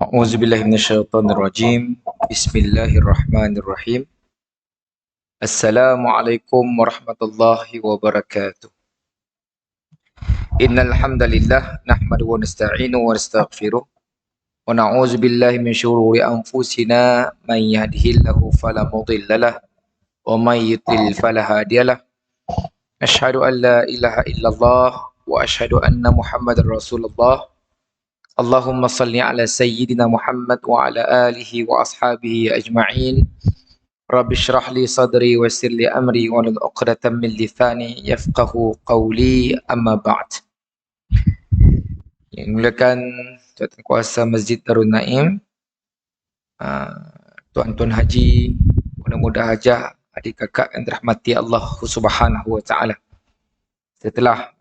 A'udzubillahi minasyaitonirrajim. Bismillahirrahmanirrahim. Assalamualaikum warahmatullahi wabarakatuh. Innal hamdalillah nahmaduhu wa nasta'inuhu wa nastaghfiruh wa na'udzu billahi min shururi anfusina man yahdihillahu fala mudhillalah wa man yudlil fala hadiyalah. Asyhadu an la ilaha illallah wa asyhadu anna Muhammadar Rasulullah. Allahumma salli ala sayyidina Muhammad wa ala alihi wa ashabihi ajma'in. Rabbi syrah li sadri wa yassir li amri wa hlul 'uqdatam min lisani yafqahu qawli, amma ba'd. Yang mulakan Tuan Kuasa Masjid Darul Naim, Tuan-tuan haji, mudah-mudahan hajah, adik kakak yang dirahmati Allah Subhanahu wa taala. Setelah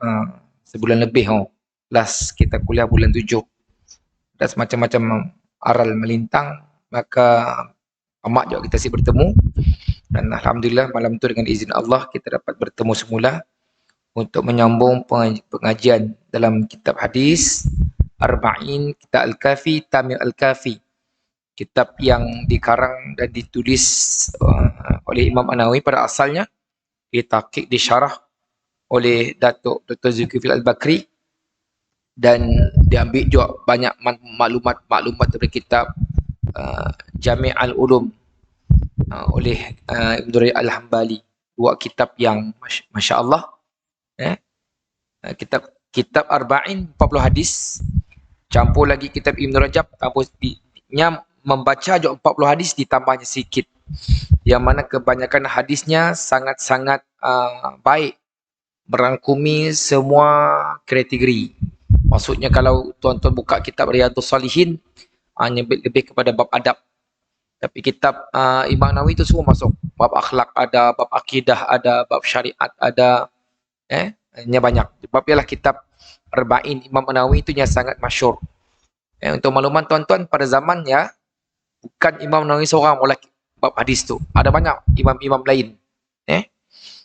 sebulan lebih last kita kuliah bulan 7. Dan semacam-macam aral melintang, maka amat juga kita bertemu. Dan alhamdulillah malam tu dengan izin Allah kita dapat bertemu semula untuk menyambung pengajian dalam kitab hadis Arba'in, kitab Al-Kafi, Tamim Al-Kafi. Kitab yang dikarang dan ditulis oleh Imam An-Nawawi pada asalnya, ditahqiq, disyarah oleh Datuk Dr. Zulkifli Al-Bakri, dan diambil juga banyak maklumat dari kitab Jami' Al-Ulum oleh Ibn Rajab Al-Hambali. Dua kitab yang Masya Allah, kitab Arba'in 40 hadis, campur lagi kitab Ibn Rajab, membaca juga 40 hadis ditambahnya sikit, yang mana kebanyakan hadisnya sangat-sangat baik, merangkumi semua kategori. Maksudnya kalau tuan-tuan buka kitab Riyadhus Salihin, hanya lebih kepada bab adab. Tapi kitab Imam Nawawi itu semua masuk. Bab akhlak ada, bab akidah ada, bab syariat ada. Hanya banyak. Sebab ialah kitab Arba'in Imam Nawawi itu yang sangat masyhur. Untuk makluman tuan-tuan, pada zamannya bukan Imam Nawawi seorang mulai bab hadis tu. Ada banyak imam-imam lain.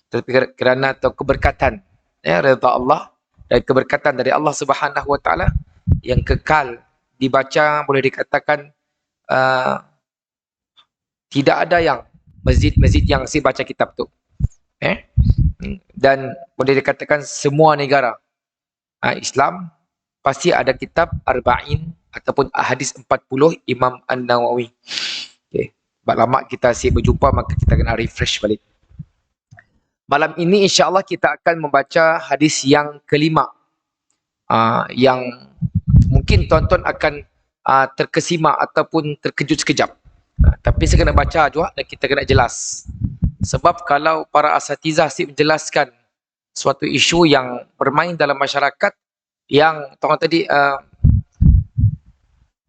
Tapi kerana keberkatan, redha Allah dan keberkatan dari Allah Subhanahu wa taala yang kekal dibaca, boleh dikatakan tidak ada yang masjid-masjid yang si baca kitab tu. Dan boleh dikatakan semua negara Islam pasti ada kitab Arba'in ataupun hadis 40 Imam An-Nawawi. Sebab lama kita berjumpa, maka kita kena refresh balik. Malam ini insya-Allah kita akan membaca hadis yang kelima, yang mungkin tuan-tuan akan terkesima ataupun terkejut sekejap. Tapi saya kena baca juga dan kita kena jelas. Sebab kalau para asatizah menjelaskan suatu isu yang bermain dalam masyarakat, yang tuan tadi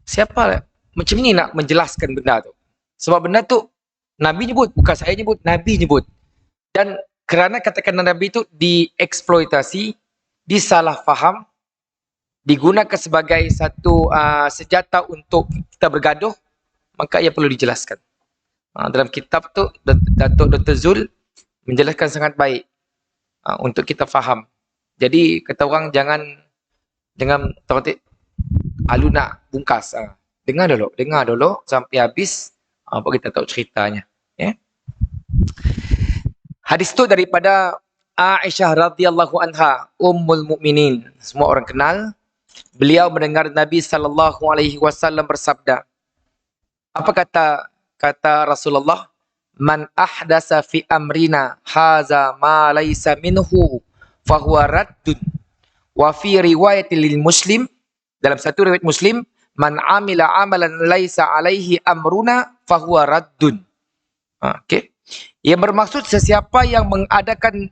siapa macam ni nak menjelaskan benda tu? Sebab benda tu Nabi nyebut, bukan saya nyebut, Nabi nyebut. Dan kerana katakan Nabi itu dieksploitasi, disalah faham, digunakan sebagai satu senjata untuk kita bergaduh, maka ia perlu dijelaskan. Dalam kitab tu Datuk Dr. Zul menjelaskan sangat baik untuk kita faham. Jadi kata orang jangan alu nak bungkas. Dengar dulu sampai habis, baru kita tahu ceritanya. Hadis itu daripada Aisyah radhiyallahu anha, Ummul Mukminin. Semua orang kenal. Beliau mendengar Nabi sallallahu alaihi wasallam bersabda. Apa kata Rasulullah? Man ahdasa fi amrina haza ma laisa minhu fahuwa raddun. Wa fi riwayatil lil Muslim, dalam satu riwayat Muslim, man amila amalan laisa alaihi amruna fahuwa raddun. Okey. Yang bermaksud sesiapa yang mengadakan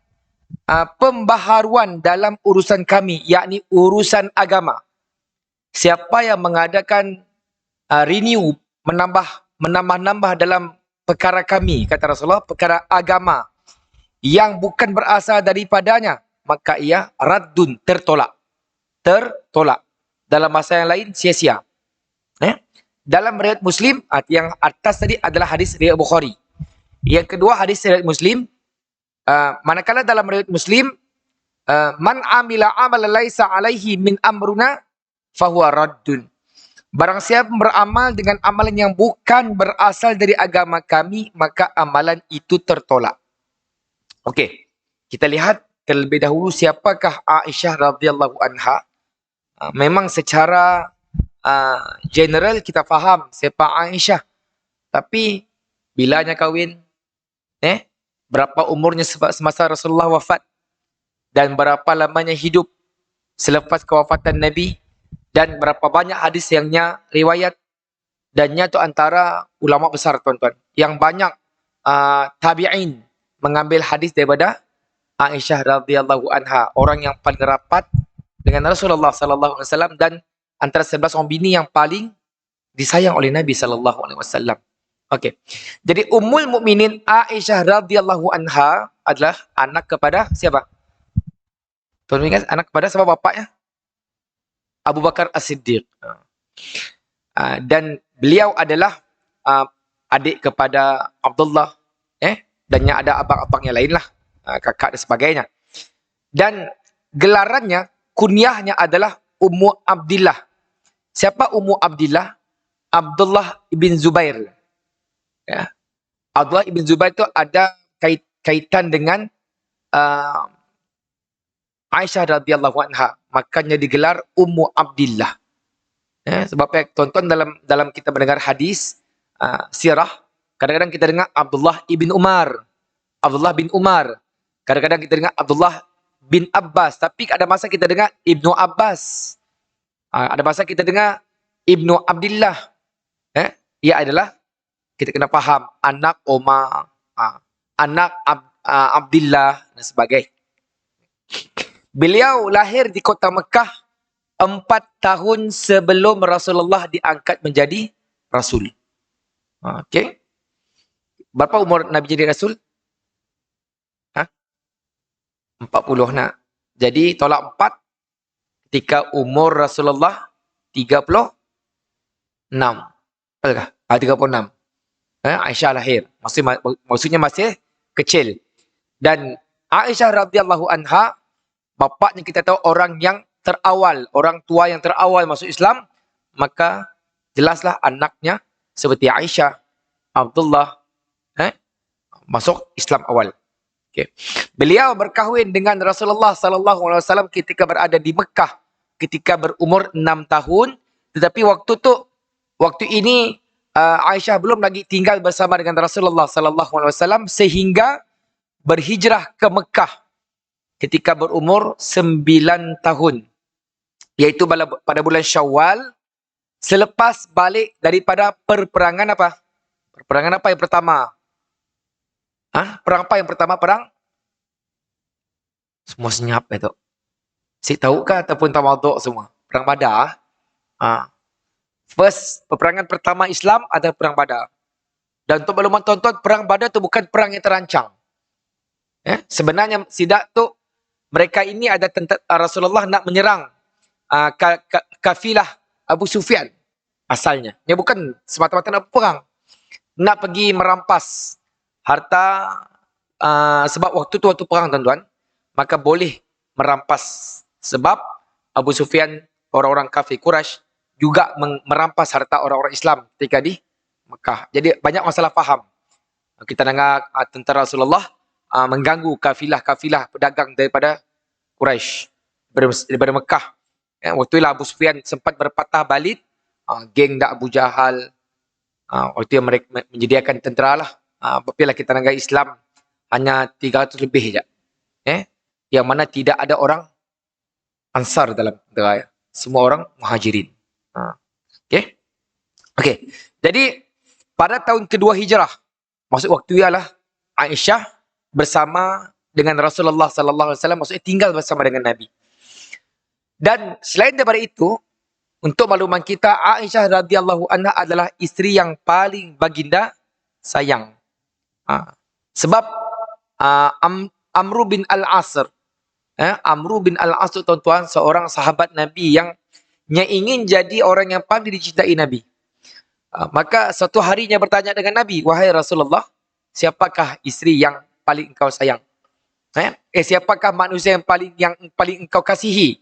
pembaharuan dalam urusan kami, yakni urusan agama. Siapa yang mengadakan renew, menambah dalam perkara kami, kata Rasulullah, perkara agama yang bukan berasal daripadanya, maka ia raddun, tertolak. Dalam masa yang lain, sia-sia. Dalam riwayat Muslim, yang atas tadi adalah hadis riwayat Bukhari. Yang kedua hadis riwayat Muslim, manakala dalam riwayat Muslim, man amila amalan laisa alaihi min amruna fahuwa raddun. Barang siapa beramal dengan amalan yang bukan berasal dari agama kami, maka amalan itu tertolak. Okey. Kita lihat terlebih dahulu siapakah Aisyah radhiyallahu anha. Memang secara general kita faham siapa Aisyah. Tapi bilanya kahwin, berapa umurnya semasa Rasulullah wafat, dan berapa lamanya hidup selepas kewafatan Nabi, dan berapa banyak hadis yangnya riwayat, dannya tu antara ulama besar tuan-tuan. Yang banyak tabi'in mengambil hadis daripada Aisyah radhiyallahu anha, orang yang paling rapat dengan Rasulullah sallallahu alaihi wasallam, dan antara 11 orang bini yang paling disayang oleh Nabi sallallahu alaihi wasallam. Okey. Jadi Ummul Mukminin Aisyah radhiyallahu anha adalah anak kepada siapa? Tuan ingat anak kepada siapa bapaknya? Abu Bakar As-Siddiq. Dan beliau adalah adik kepada Abdullah, dannya ada abang-abang yang lain lah, kakak dan sebagainya. Dan gelarannya, kunyahnya adalah Ummu Abdillah. Siapa Ummu Abdillah? Abdullah ibn Zubair. Ya. Abdullah ibn Zubair itu ada kaitan dengan Aisyah radhiyallahu anha, makanya digelar Ummu Abdillah. Sebab tonton dalam kita mendengar hadis sirah, kadang-kadang kita dengar Abdullah ibn Umar, Abdullah bin Umar. Kadang-kadang kita dengar Abdullah bin Abbas, tapi ada masa kita dengar Ibnu Abbas. Ada masa kita dengar Ibnu Abdillah. Ia adalah, kita kena faham, anak Umar, anak Abdillah dan sebagainya. Beliau lahir di kota Mekah 4 tahun sebelum Rasulullah diangkat menjadi Rasul. Okey. Berapa umur Nabi jadi Rasul? 40 nak. Jadi tolak 4 ketika umur Rasulullah 36. Betulkah? 36. Aisyah lahir. Maksudnya masih kecil. Dan Aisyah radhiyallahu anha, bapaknya kita tahu orang yang terawal, orang tua yang terawal masuk Islam, maka jelaslah anaknya seperti Aisyah, Abdullah, masuk Islam awal. Okay. Beliau berkahwin dengan Rasulullah sallallahu alaihi wasallam ketika berada di Mekah, ketika berumur 6 tahun. Tetapi waktu ini Aisyah belum lagi tinggal bersama dengan Rasulullah sallallahu alaihi wasallam sehingga berhijrah ke Mekah ketika berumur 9 tahun, iaitu pada bulan Syawal, selepas balik daripada peperangan apa? Peperangan apa yang pertama? Perang apa yang pertama? Perang? Semua senyap itu. Si tahu kah ataupun tawaduk semua? Perang Badar. First, peperangan pertama Islam adalah perang Badar. Dan untuk maklumat tuan-tuan, perang Badar itu bukan perang yang terancang. Sebenarnya sidak tu, mereka ini ada Rasulullah nak menyerang kafilah Abu Sufyan asalnya. Dia bukan semata-mata nak perang. Nak pergi merampas harta, sebab waktu perang tuan-tuan, maka boleh merampas. Sebab Abu Sufyan, orang-orang kafir Quraisy, juga merampas harta orang-orang Islam ketika di Mekah. Jadi banyak masalah faham. Kita dengar tentara Rasulullah mengganggu kafilah-kafilah pedagang daripada Quraisy, daripada Mekah. Waktu itu Abu Sufyan sempat berpatah balik, geng Abu Jahal. Waktu itu mereka menyediakan tentera lah. Bila kita dengar Islam hanya 300 lebih saja. Yang mana tidak ada orang Ansar dalam tentera. Semua orang Muhajirin. Okey. Jadi pada tahun kedua hijrah, maksud waktu ialah Aisyah bersama dengan Rasulullah sallallahu alaihi wasallam, maksudnya tinggal bersama dengan Nabi. Dan selain daripada itu, untuk makluman kita, Aisyah radhiyallahu anha adalah isteri yang paling baginda sayang. Sebab Amru bin Al-Asr, Amru bin Al-Asr tuan-tuan, seorang sahabat Nabi yang ingin jadi orang yang paling dicintai Nabi. Maka suatu harinya bertanya dengan Nabi, wahai Rasulullah, siapakah isteri yang paling engkau sayang? Siapakah manusia yang paling engkau kasihi?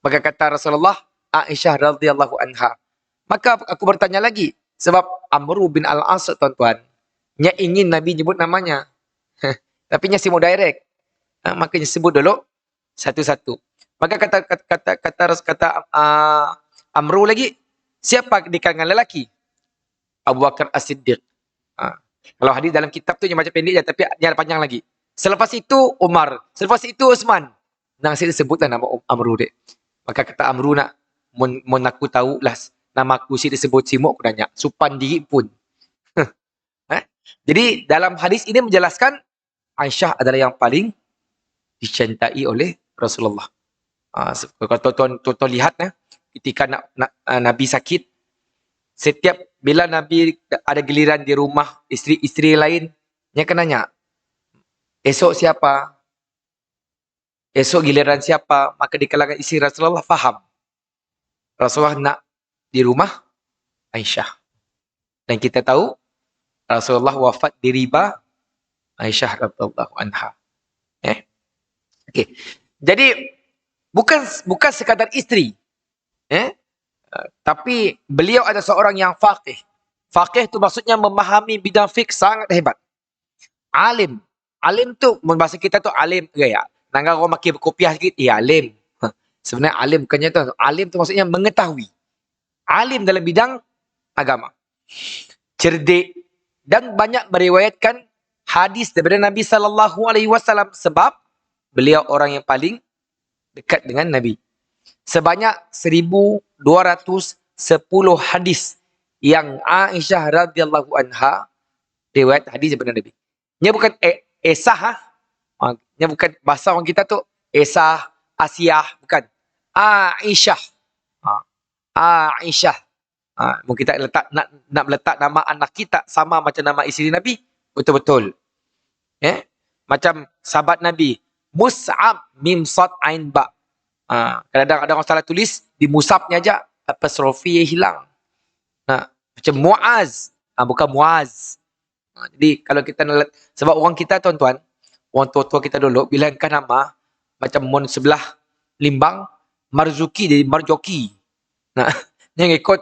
Maka kata Rasulullah, Aisyah radhiyallahu anha. Maka aku bertanya lagi. Sebab Amru bin Al-As, tuan-tuan, nya ingin Nabi nyebut namanya. Tapi nya simu direct. Makanya sebut dulu satu-satu. Maka kata Amru lagi, siapa di kalangan lelaki? Abu Bakar As-Siddiq. Kalau hadis dalam kitab tu yang macam pendek je, tapi dia panjang lagi. Selepas itu Umar, selepas itu Uthman. Nang saya sebutlah nama Amru dek. Maka kata Amru nak, mon aku tahu lah nama aku si disebut simuk aku nanya. Supan diri pun. Jadi dalam hadis ini menjelaskan Aisyah adalah yang paling dicintai oleh Rasulullah. Kalau tuan-tuan lihat ketika Nabi sakit, setiap bila Nabi ada giliran di rumah isteri-isteri lain, dia akan nanya, esok siapa? Esok giliran siapa? Maka di kalangan isteri Rasulullah faham. Rasulullah nak di rumah Aisyah. Dan kita tahu Rasulullah wafat di riba Aisyah radhiyallahu anha. Okey. Jadi bukan sekadar isteri. Tapi beliau ada seorang yang faqih. Faqih tu maksudnya memahami bidang fiqh sangat hebat. Alim. Alim tu bahasa kita tu alim ya. Nangga orang makin kopiah sikit, alim. Sebenarnya alim bukannya tu. Alim tu maksudnya mengetahui. Alim dalam bidang agama. Cerdik dan banyak meriwayatkan hadis daripada Nabi SAW sebab beliau orang yang paling dekat dengan Nabi. Sebanyak 1210 hadis yang Aisyah radhiyallahu anha riwayat hadis daripada Nabi. Nya bukan esah nya bukan bahasa orang kita tu esah, Asiah, bukan. Aisyah. Aisyah. Mungkin kita nak letak nama anak kita sama macam nama isteri Nabi, betul-betul. Macam sahabat Nabi, Mus'ab mim sad ain ba. Kadang-kadang ada orang salah tulis di musabnya aja apostrofi hilang. Macam Muaz, bukan Muaz. Jadi kalau kita sebab orang kita tuan-tuan, orang tua-tua kita dulu bilangkan nama macam mon sebelah Limbang, Marzuki jadi Marjoki. Yang ikut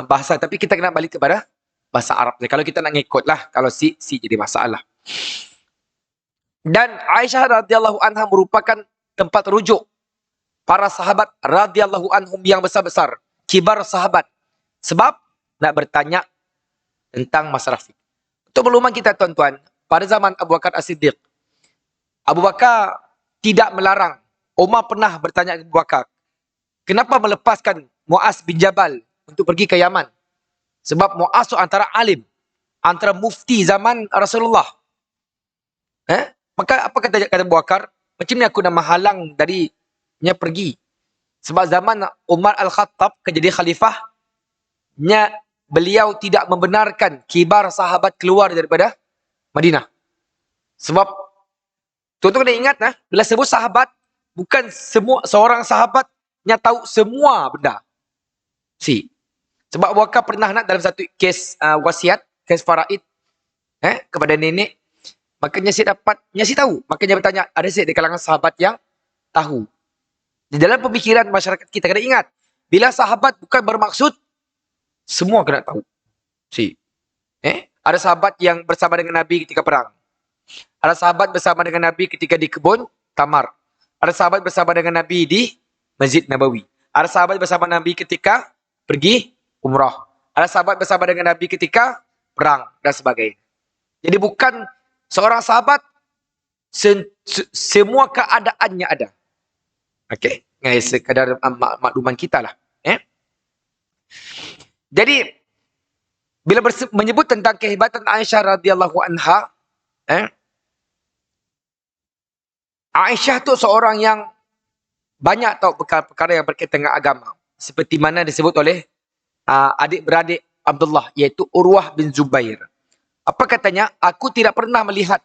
bahasa, tapi kita kena balik kepada bahasa Arab. Kalau kita nak ngikut lah, kalau si jadi masalah. Dan Aisyah radhiyallahu anha merupakan tempat rujuk para sahabat radhiyallahu anhum yang besar-besar, kibar sahabat. Sebab nak bertanya tentang masalah fiqh. Untuk makluman kita tuan-tuan, pada zaman Abu Bakar As-Siddiq, Abu Bakar tidak melarang. Umar pernah bertanya kepada Abu Bakar, kenapa melepaskan Muaz bin Jabal untuk pergi ke Yaman? Sebab Muaz itu antara alim, antara mufti zaman Rasulullah. Maka apa kata Abu Bakar? Macam ni aku nak menghalang darinya pergi. Sebab zaman Umar Al-Khattab jadi khalifah, beliau tidak membenarkan kibar sahabat keluar daripada Madinah. Sebab tuan-tuan kena ingat bila sebut sahabat, bukan semua seorang sahabat yang tahu semua benda. Sebab Abu Bakar pernah dalam satu kes wasiat, kes faraid kepada nenek. Makanya saya tahu. Makanya bertanya, ada saya di kalangan sahabat yang tahu. Di dalam pemikiran masyarakat kita kena ingat, bila sahabat bukan bermaksud semua kena tahu. Ada sahabat yang bersama dengan Nabi ketika perang. Ada sahabat bersama dengan Nabi ketika di kebun tamar. Ada sahabat bersama dengan Nabi di Masjid Nabawi. Ada sahabat bersama Nabi ketika pergi umrah. Ada sahabat bersama dengan Nabi ketika perang dan sebagainya. Jadi bukan seorang sahabat semua keadaannya ada. Okey, sekadar makluman kita lah. Jadi bila menyebut tentang kehebatan Aisyah radhiyallahu anha, Aisyah tu seorang yang banyak tahu perkara-perkara yang berkaitan dengan agama. Seperti mana disebut oleh adik-beradik Abdullah, iaitu Urwah bin Zubair. Apa katanya? Aku tidak pernah melihat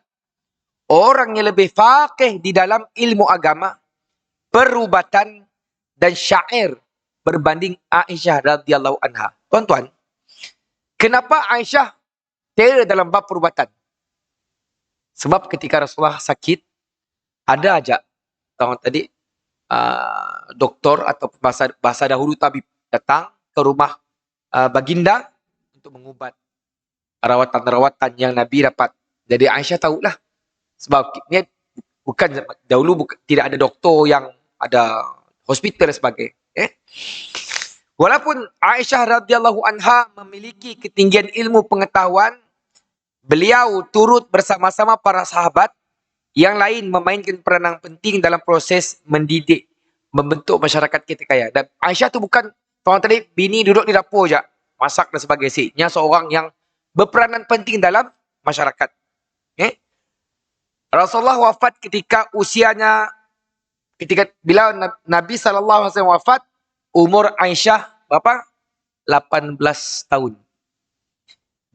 orang yang lebih faqih di dalam ilmu agama, perubatan dan syair berbanding Aisyah radhiyallahu anha. Tuan-tuan, kenapa Aisyah terror dalam bab perubatan? Sebab ketika Rasulullah sakit, ada aja orang tadi doktor atau bahasa dahulu tabib datang ke rumah baginda untuk mengubat rawatan-rawatan yang Nabi dapat. Jadi Aisyah tahulah. Sebab ni dahulu tidak ada doktor yang ada hospital dan sebagainya. Walaupun Aisyah radhiyallahu anha memiliki ketinggian ilmu pengetahuan, beliau turut bersama-sama para sahabat yang lain memainkan peranan penting dalam proses mendidik, membentuk masyarakat kita kaya. Dan Aisyah tu bukan orang tadi bini duduk di dapur je, masak dan sebagainya. Dia seorang yang berperanan penting dalam masyarakat. Rasulullah wafat ketika usianya, bila Nabi SAW wafat, umur Aisyah berapa? 18 tahun.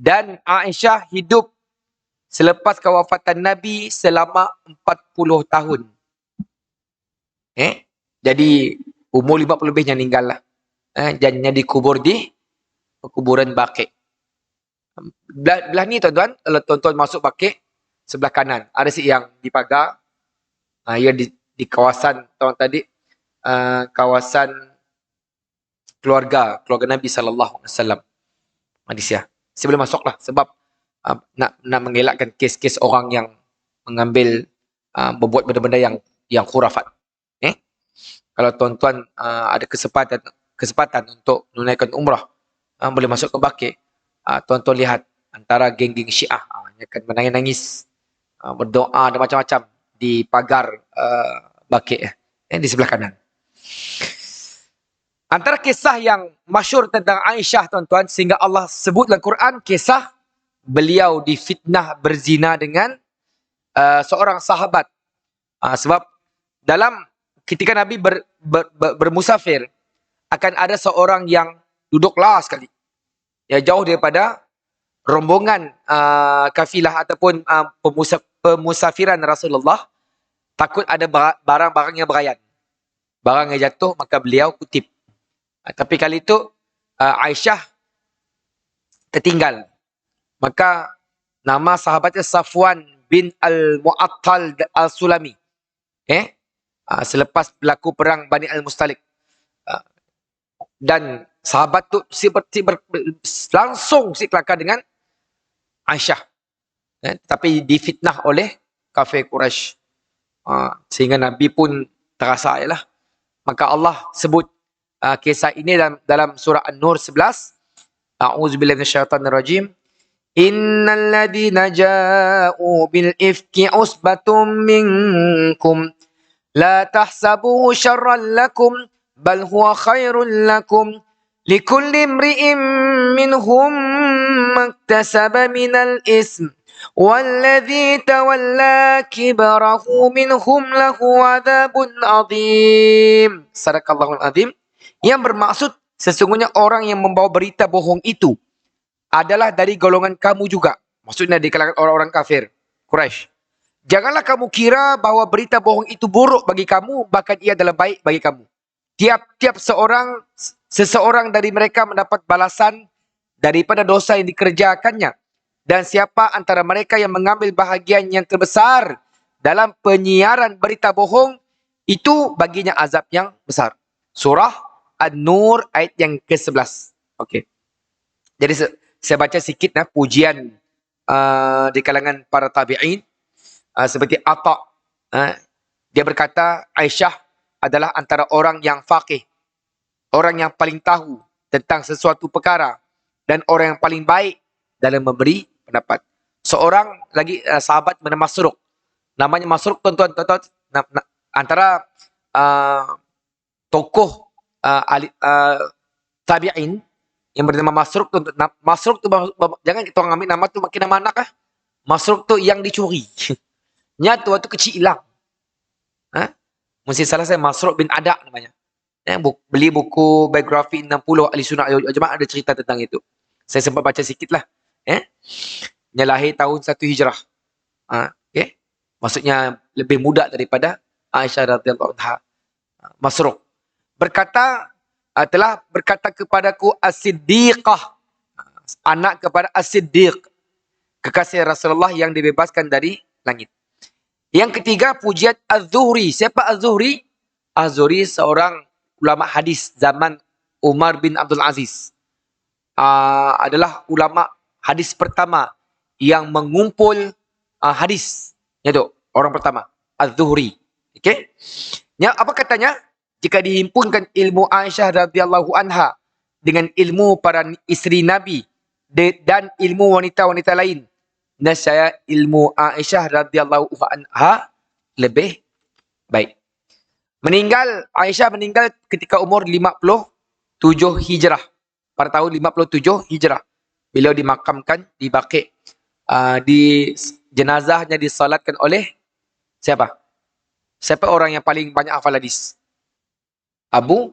Dan Aisyah hidup selepas kewafatan Nabi selama 40 tahun. Jadi umur 50 lebihnya meninggal lah. Dan dikubur di kuburan Baqi'. Belah ni tuan-tuan, kalau tuan-tuan masuk Baqi', sebelah kanan ada si yang di pagar, ia di kawasan tuan tadi, kawasan keluarga Nabi sallallahu alaihi wasallam. Malaysia. Saya boleh masuklah sebab nak mengelakkan kes-kes orang yang mengambil berbuat benda-benda yang khurafat. Kalau tuan-tuan ada kesempatan untuk menunaikan umrah, boleh masuk ke Baqi', tuan-tuan lihat antara geng-geng Syiah yang akan menangis-nangis, berdoa dan macam-macam di pagar Baqi', di sebelah kanan. Antara kisah yang masyhur tentang Aisyah, tuan-tuan, sehingga Allah sebut dalam Quran, kisah beliau difitnah berzina dengan seorang sahabat. Sebab dalam ketika Nabi bermusafir, akan ada seorang yang duduk last sekali, ya, jauh daripada rombongan kafilah ataupun pemusafiran Rasulullah. Takut ada barang-barang yang berayan, barang yang jatuh, maka beliau kutip. Tapi kali itu Aisyah tertinggal. Maka nama sahabatnya Safwan bin Al-Mu'attal Al-Sulami. Selepas berlaku perang Bani Al-Mustalik. Dan sahabat tu langsung kelakar dengan Aisyah. Tapi difitnah oleh kafir Quraisy. Sehingga Nabi pun terasa lah. Maka Allah sebut kisah ini dalam surah An-Nur 11. A'udzubillahi minasyaitonirrajim. Innal ladzina ja'u bil ifki usbatum minkum la tahsabuhu syarran lakum bal huwa khairul lakum likulli imri'in minhum maktasaba minal ism والذي تولى كبره منهم له عذاب عظيم. Sadaqallahul azim. Yang bermaksud sesungguhnya orang yang membawa berita bohong itu adalah dari golongan kamu juga. Maksudnya di kalangan orang-orang kafir Quraisy. Janganlah kamu kira bahawa berita bohong itu buruk bagi kamu, bahkan ia adalah baik bagi kamu. Tiap-tiap seseorang dari mereka mendapat balasan daripada dosa yang dikerjakannya. Dan siapa antara mereka yang mengambil bahagian yang terbesar dalam penyiaran berita bohong, itu baginya azab yang besar. Surah An-Nur ayat yang ke-11. Okey. Jadi saya baca sikit pujian di kalangan para tabi'in. Seperti Atha. Dia berkata Aisyah adalah antara orang yang faqih, orang yang paling tahu tentang sesuatu perkara, dan orang yang paling baik dalam memberi pendapat. Seorang lagi sahabat bernama Masruq. Namanya Masruq, tuan-tuan, antara tokoh tabi'in yang bernama Masruq. Masruq tu jangan kita orang ambil nama tu makin nama anak . Masruq tu yang dicuri. Nyata waktu kecil hilang. Mesti salah saya, Masruq bin Ada namanya. Beli buku biografi 60 Ahli Sunnah wal Jamaah, ada cerita tentang itu. Saya sempat baca sikit lah. Dia lahir tahun 1 Hijrah. Maksudnya lebih muda daripada Aisyah radhiyallahu anha. Masruq berkata, telah berkata kepadaku As-Siddiqah, anak kepada As-Siddiq, kekasih Rasulullah yang dibebaskan dari langit. Yang ketiga, pujian Az-Zuhri. Siapa Az-Zuhri? Az-Zuhri seorang ulama hadis zaman Umar bin Abdul Aziz. adalah ulama hadis pertama yang mengumpul hadis, iaitu orang pertama Az-Zuhri. Okey. Ya, apa katanya? Jika dihimpunkan ilmu Aisyah radhiyallahu anha dengan ilmu para isteri Nabi dan ilmu wanita-wanita lain, nescaya ilmu Aisyah radhiyallahu anha lebih baik. Aisyah meninggal ketika umur 57 Hijrah. Pada tahun 57 Hijrah. Beliau dimakamkan di Baqi'. Di jenazahnya disalatkan oleh siapa? Siapa orang yang paling banyak hafal hadis? Abu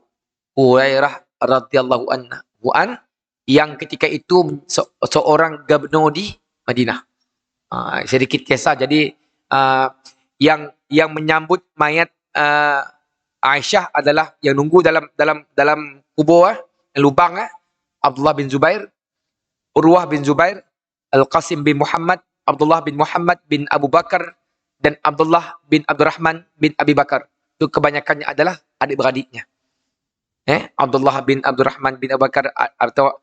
Hurairah radhiyallahu anhu yang ketika itu seorang gubernur di Madinah. Sedikit kisah. Jadi yang menyambut mayat Aisyah adalah yang nunggu dalam kubur, lubang, Abdullah bin Zubair, Urwah bin Zubair, Al-Qasim bin Muhammad, Abdullah bin Muhammad bin Abu Bakar, dan Abdullah bin Abdurrahman bin Abi Bakar. Itu kebanyakannya adalah adik-beradiknya. Abdullah bin Abdurrahman bin Abu Bakar atau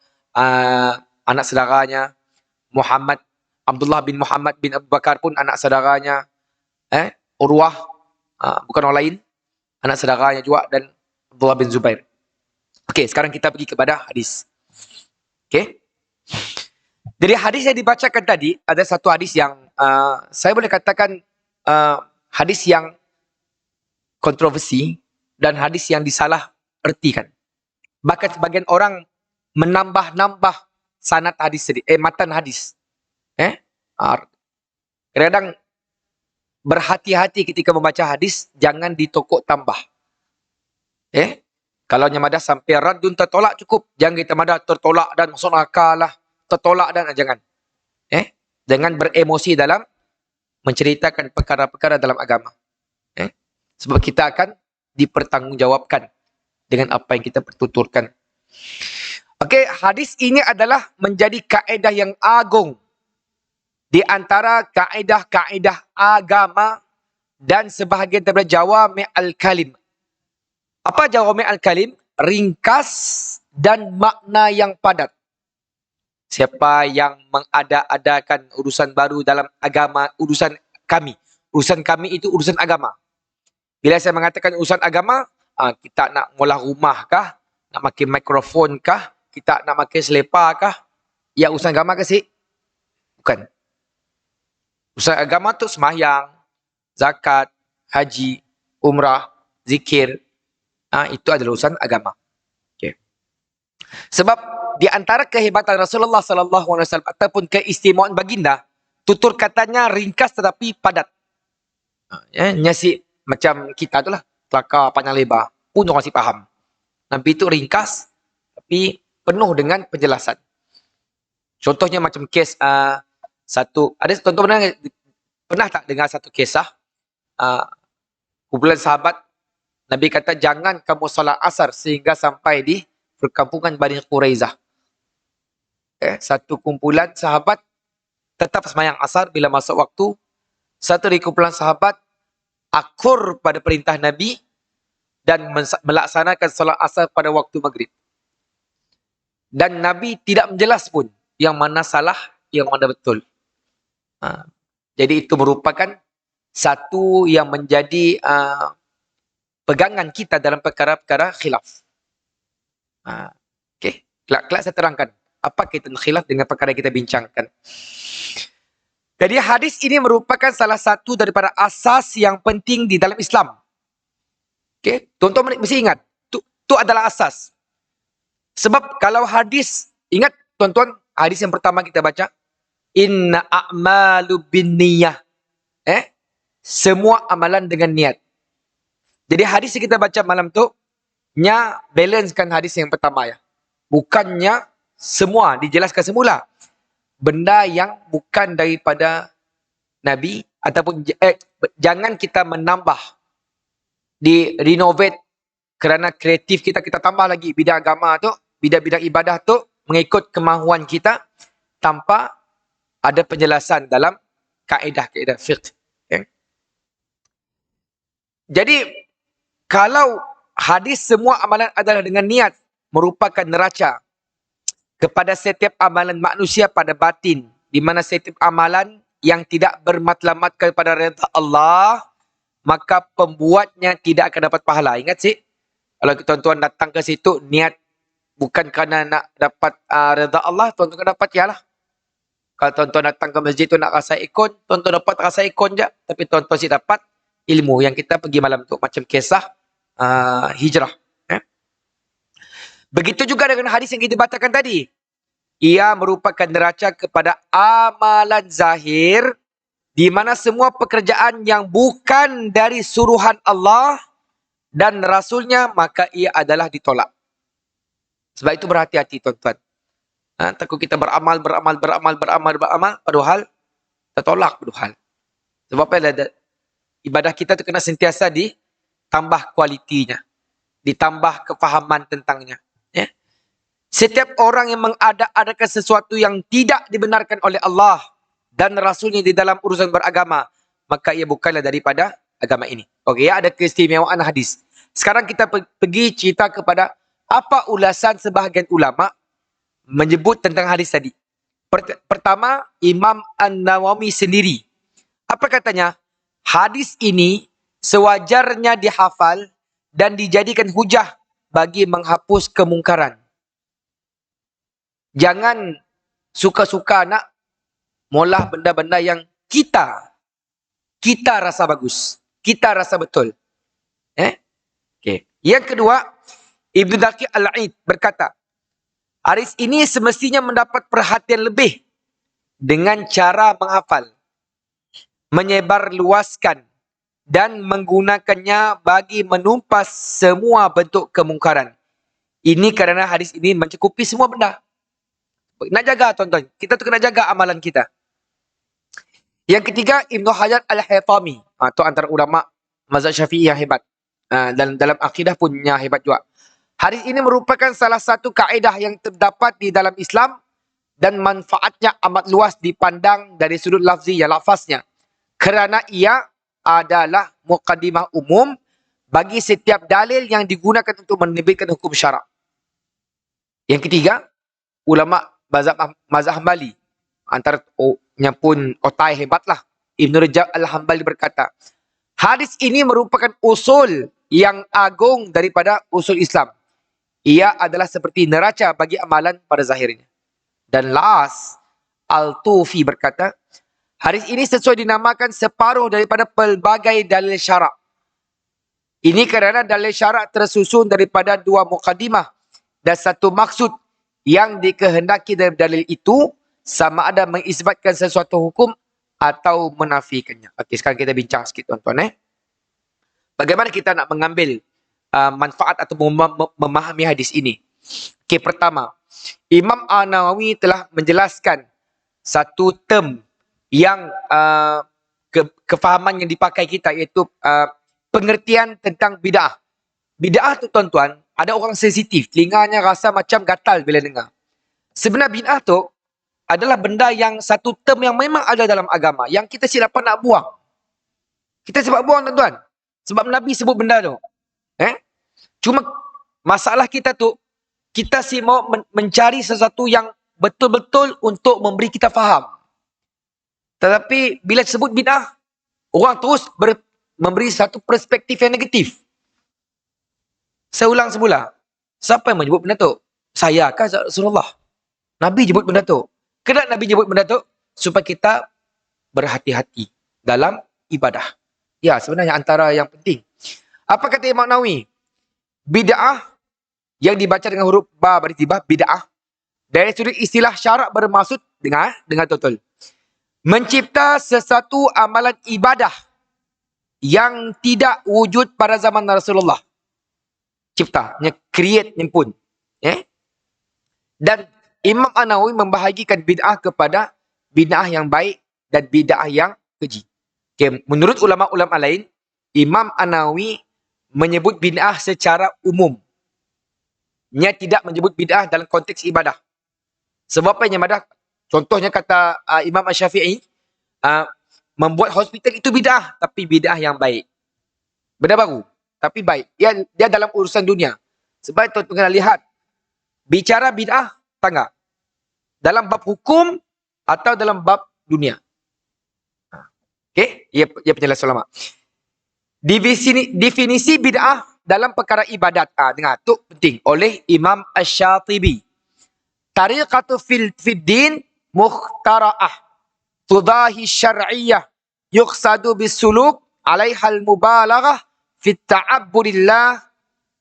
anak saudaranya. Muhammad, Abdullah bin Muhammad bin Abu Bakar pun anak saudaranya. Urwah, bukan orang lain, anak saudaranya juga, dan Abdullah bin Zubair. Okey, sekarang kita pergi kepada hadis. Okey. Jadi hadis yang dibacakan tadi, ada satu hadis yang saya boleh katakan hadis yang kontroversi dan hadis yang disalah ertikan. Bahkan sebagian orang menambah-nambah sanad hadis matan hadis. Kadang-kadang berhati-hati ketika membaca hadis, jangan ditokok tambah. Kalau nyamadah sampai radun tertolak cukup, jangan kita madah tertolak dan masuk akal lah, tertolak dan jangan. Jangan beremosi dalam menceritakan perkara-perkara dalam agama. Sebab kita akan dipertanggungjawabkan dengan apa yang kita pertuturkan. Okey, hadis ini adalah menjadi kaedah yang agung di antara kaedah-kaedah agama dan sebahagian daripada jawami' al-kalim. Apa jawami' al-kalim? Ringkas dan makna yang padat. Siapa yang mengada-adakan urusan baru dalam agama, urusan kami. Urusan kami itu urusan agama. Bila saya mengatakan urusan agama, kita nak mula rumah kah? Nak pakai mikrofon kah? Kita nak pakai selipar kah? Ya, urusan agama ke sih? Bukan. Urusan agama tu sembahyang, zakat, haji, umrah, zikir. Itu adalah urusan agama. Okay. Sebab di antara kehebatan Rasulullah SAW ataupun keistimewaan baginda, tutur katanya ringkas tetapi padat. Nyasi macam kita tu lah, kelakar panjang lebar, pun orang masih faham. Nabi itu ringkas tapi penuh dengan penjelasan. Contohnya macam kes ada tuan-tuan pernah tak dengar satu kisah kumpulan sahabat Nabi kata jangan kamu solat asar sehingga sampai di perkampungan Bani Quraizah. Satu kumpulan sahabat tetap sembahyang asar bila masuk waktu. Satu dari kumpulan sahabat akur pada perintah Nabi dan melaksanakan solat asar pada waktu maghrib. Dan Nabi tidak menjelas pun yang mana salah, yang mana betul. Jadi itu merupakan satu yang menjadi pegangan kita dalam perkara-perkara khilaf. Okey, kelak saya terangkan apa kaitan khilaf dengan perkara yang kita bincangkan. Jadi hadis ini merupakan salah satu daripada asas yang penting di dalam Islam. Okey, tuan-tuan mesti ingat, itu adalah asas. Sebab kalau hadis, ingat tuan-tuan, hadis yang pertama kita baca, inna a'malu binniyah. Semua amalan dengan niat. Jadi hadis yang kita baca malam tu, balancekan hadis yang pertama ya. Bukannya semua dijelaskan semula. Benda yang bukan daripada Nabi ataupun jangan kita menambah, di renovate kerana kreatif kita tambah lagi bidang agama tu, bidang-bidang ibadah tu mengikut kemahuan kita tanpa ada penjelasan dalam kaedah-kaedah fiqh. Jadi kalau hadis semua amalan adalah dengan niat merupakan neraca kepada setiap amalan manusia pada batin, di mana setiap amalan yang tidak bermatlamat kepada redha Allah, maka pembuatnya tidak akan dapat pahala. Ingat sih, kalau tuan-tuan datang ke situ niat bukan kerana nak dapat redha Allah, tuan-tuan akan dapat ya lah. Kalau tuan-tuan datang ke masjid tu nak rasa ikon, tuan-tuan dapat rasa ikon je, tapi tuan-tuan si dapat ilmu yang kita pergi malam tu, macam kisah hijrah. Begitu juga dengan hadis yang kita bacakan tadi. Ia merupakan neraca kepada amalan zahir, di mana semua pekerjaan yang bukan dari suruhan Allah dan Rasulnya, maka ia adalah ditolak. Sebab itu berhati-hati tuan-tuan. Takut kita beramal, padahal tertolak padahal. Sebab apa? Ibadah kita tu kena sentiasa ditambah kualitinya, ditambah kefahaman tentangnya. Ya. Setiap orang yang mengada-adakan sesuatu yang tidak dibenarkan oleh Allah dan Rasulnya di dalam urusan beragama, maka ia bukanlah daripada agama ini. Okey, ya, ada keistimewaan hadis. Sekarang kita pergi cerita kepada apa ulasan sebahagian ulama menyebut tentang hadis tadi. Pertama, Imam An-Nawawi sendiri. Apa katanya? Hadis ini sewajarnya dihafal dan dijadikan hujah bagi menghapus kemungkaran. Jangan suka-suka nak molah benda-benda yang kita rasa bagus, kita rasa betul. Okay. Yang kedua, Ibnu Daqiq Al-Aid berkata, hadis ini semestinya mendapat perhatian lebih dengan cara menghafal, menyebarluaskan dan menggunakannya bagi menumpas semua bentuk kemungkaran. Ini kerana hadis ini mencukupi semua benda. Nak jaga tuan-tuan, kita tu kena jaga amalan kita. Yang ketiga, Ibnu Hajar Al-Haytami. Itu antara ulama mazhab Syafi'i yang hebat. Dalam akidah punya hebat juga. Hadis ini merupakan salah satu kaedah yang terdapat di dalam Islam dan manfaatnya amat luas dipandang dari sudut lafaznya. Kerana ia adalah muqaddimah umum bagi setiap dalil yang digunakan untuk menerbitkan hukum syarak. Yang ketiga, ulama mazhab Hambali, antaranya pun otai hebatlah, Ibnu Rajab Al-Hambali berkata, hadis ini merupakan usul yang agung daripada usul Islam. Ia adalah seperti neraca bagi amalan pada zahirnya. Dan last, Al-Tufi berkata, hadis ini sesuai dinamakan separuh daripada pelbagai dalil syarak. Ini kerana dalil syarak tersusun daripada dua muqaddimah dan satu maksud yang dikehendaki dari dalil itu sama ada mengisbatkan sesuatu hukum atau menafikannya. Okey, sekarang kita bincang sikit tuan-tuan. Bagaimana kita nak mengambil manfaat atau memahami hadis ini? Okey, pertama, Imam An-Nawawi telah menjelaskan satu term yang kefahaman yang dipakai kita, iaitu pengertian tentang bid'ah. Bid'ah tu tuan-tuan, ada orang sensitif, telinganya rasa macam gatal bila dengar. Sebenarnya bid'ah tu adalah benda yang satu term yang memang ada dalam agama, yang kita si dapat nak buang. Kita sebab buang tuan-tuan. Sebab Nabi sebut benda tu. Cuma masalah kita tu, kita si mau mencari sesuatu yang betul-betul untuk memberi kita faham. Tetapi bila sebut bid'ah, orang terus memberi satu perspektif yang negatif. Saya ulang semula. Siapa yang menyebut benda tu? Saya kah Rasulullah? Nabi sebut benda tu. Kenapa Nabi sebut benda tu? Supaya kita berhati-hati dalam ibadah. Ya, sebenarnya antara yang penting. Apa kata Imam Nawawi? Bid'ah yang dibaca dengan huruf ba baris tiba, bid'ah. Dari sudut istilah syarak bermaksud, dengar betul. Mencipta sesuatu amalan ibadah yang tidak wujud pada zaman Rasulullah. Cipta, create pun. Dan Imam An-Nawawi membahagikan bid'ah kepada bid'ah yang baik dan bid'ah yang keji. Okay. Menurut ulama-ulama lain, Imam An-Nawawi menyebut bid'ah secara umum. Dia tidak menyebut bid'ah dalam konteks ibadah. Sebab apa yang ibadah? Contohnya kata Imam Asy-Syafi'i, membuat hospital itu bid'ah, tapi bid'ah yang baik. Benda baru, tapi baik. Dia dalam urusan dunia. Sebab tuan-tuan kena lihat, bicara bid'ah, tangga. dalam bab hukum atau dalam bab dunia. Okey, ia penjelasan ulama. Definisi bid'ah dalam perkara ibadat. Dengar, tu penting. Oleh Imam Asy-Syatibi. Tariqatu fid din mukhtara'ah. Tudahi syar'iyyah. Yuqsadu bisuluk alaiha al-mubalaghah fit ta'abbudillah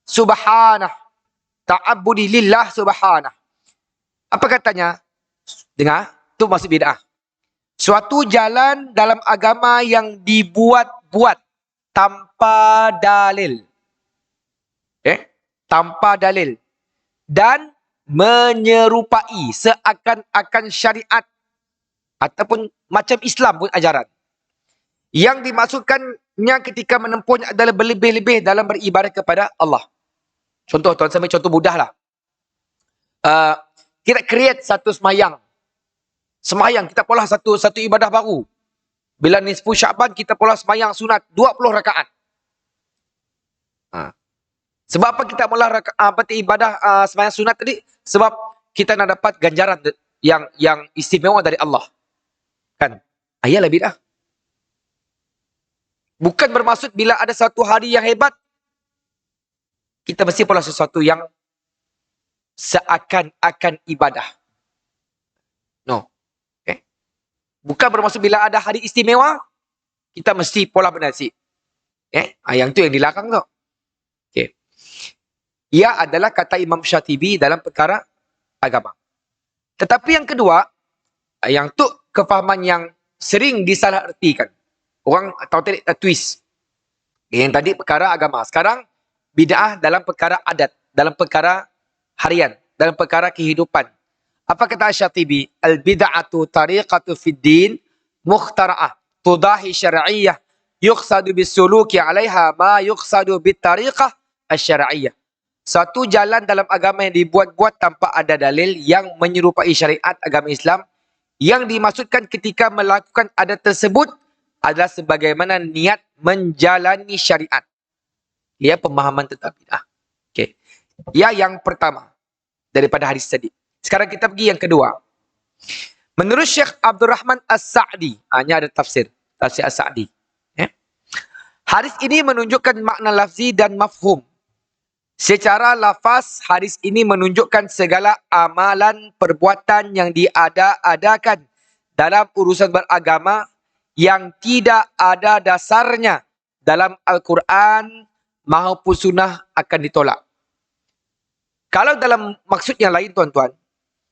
subhanah. Ta'abbudi lillah subhanah. Apa katanya? Dengar, tu maksud bid'ah. Suatu jalan dalam agama yang dibuat-buat tanpa dalil. Tanpa dalil. Dan menyerupai seakan-akan syariat ataupun macam Islam pun ajaran. Yang dimaksudkannya ketika menempuhnya adalah berlebih-lebih dalam beribadah kepada Allah. Contoh, tuan sampai contoh mudah lah. Kita create satu semayang. Semayang, kita pola satu ibadah baru. Bila nisfu Sya'ban, kita pola semayang sunat 20 rakaat. Sebab apa kita mula ibadah semayang sunat tadi? Sebab kita nak dapat ganjaran yang istimewa dari Allah. Kan? Ayalah bid'ah. Bukan bermaksud bila ada satu hari yang hebat, kita mesti pola sesuatu yang seakan-akan ibadah. No. Bukan bermaksud bila ada hari istimewa, kita mesti pola bernasi. Yang tu yang dilarang tu. Ia adalah kata Imam Syatibi dalam perkara agama. Tetapi yang kedua, yang tu kefahaman yang sering disalahartikan. Orang tahu tadi twist. Yang tadi perkara agama. Sekarang bid'ah dalam perkara adat, dalam perkara harian, dalam perkara kehidupan. Apa kata Syatibi? Al-bid'atu tariqatu fid din mukhtara'ah tudahi syar'iyyah yuqsadu bis-suluki 'alaiha ma yuqsadu bit-tariqah asy-syar'iyyah. Satu jalan dalam agama yang dibuat-buat tanpa ada dalil yang menyerupai syariat agama Islam yang dimaksudkan ketika melakukan adat tersebut adalah sebagaimana niat menjalani syariat. Ia pemahaman tentang bid'ah. Okey. Ya, yang pertama daripada hadis tadi. Sekarang kita pergi yang kedua. Menurut Syekh Abdul Rahman As-Sa'di, ini ada tafsir As-Sa'di. Hadis ini menunjukkan makna lafzi dan mafhum. Secara lafaz, hadis ini menunjukkan segala amalan perbuatan yang diada-adakan dalam urusan beragama yang tidak ada dasarnya dalam Al-Quran maupun sunnah akan ditolak. Kalau dalam maksud yang lain, tuan-tuan,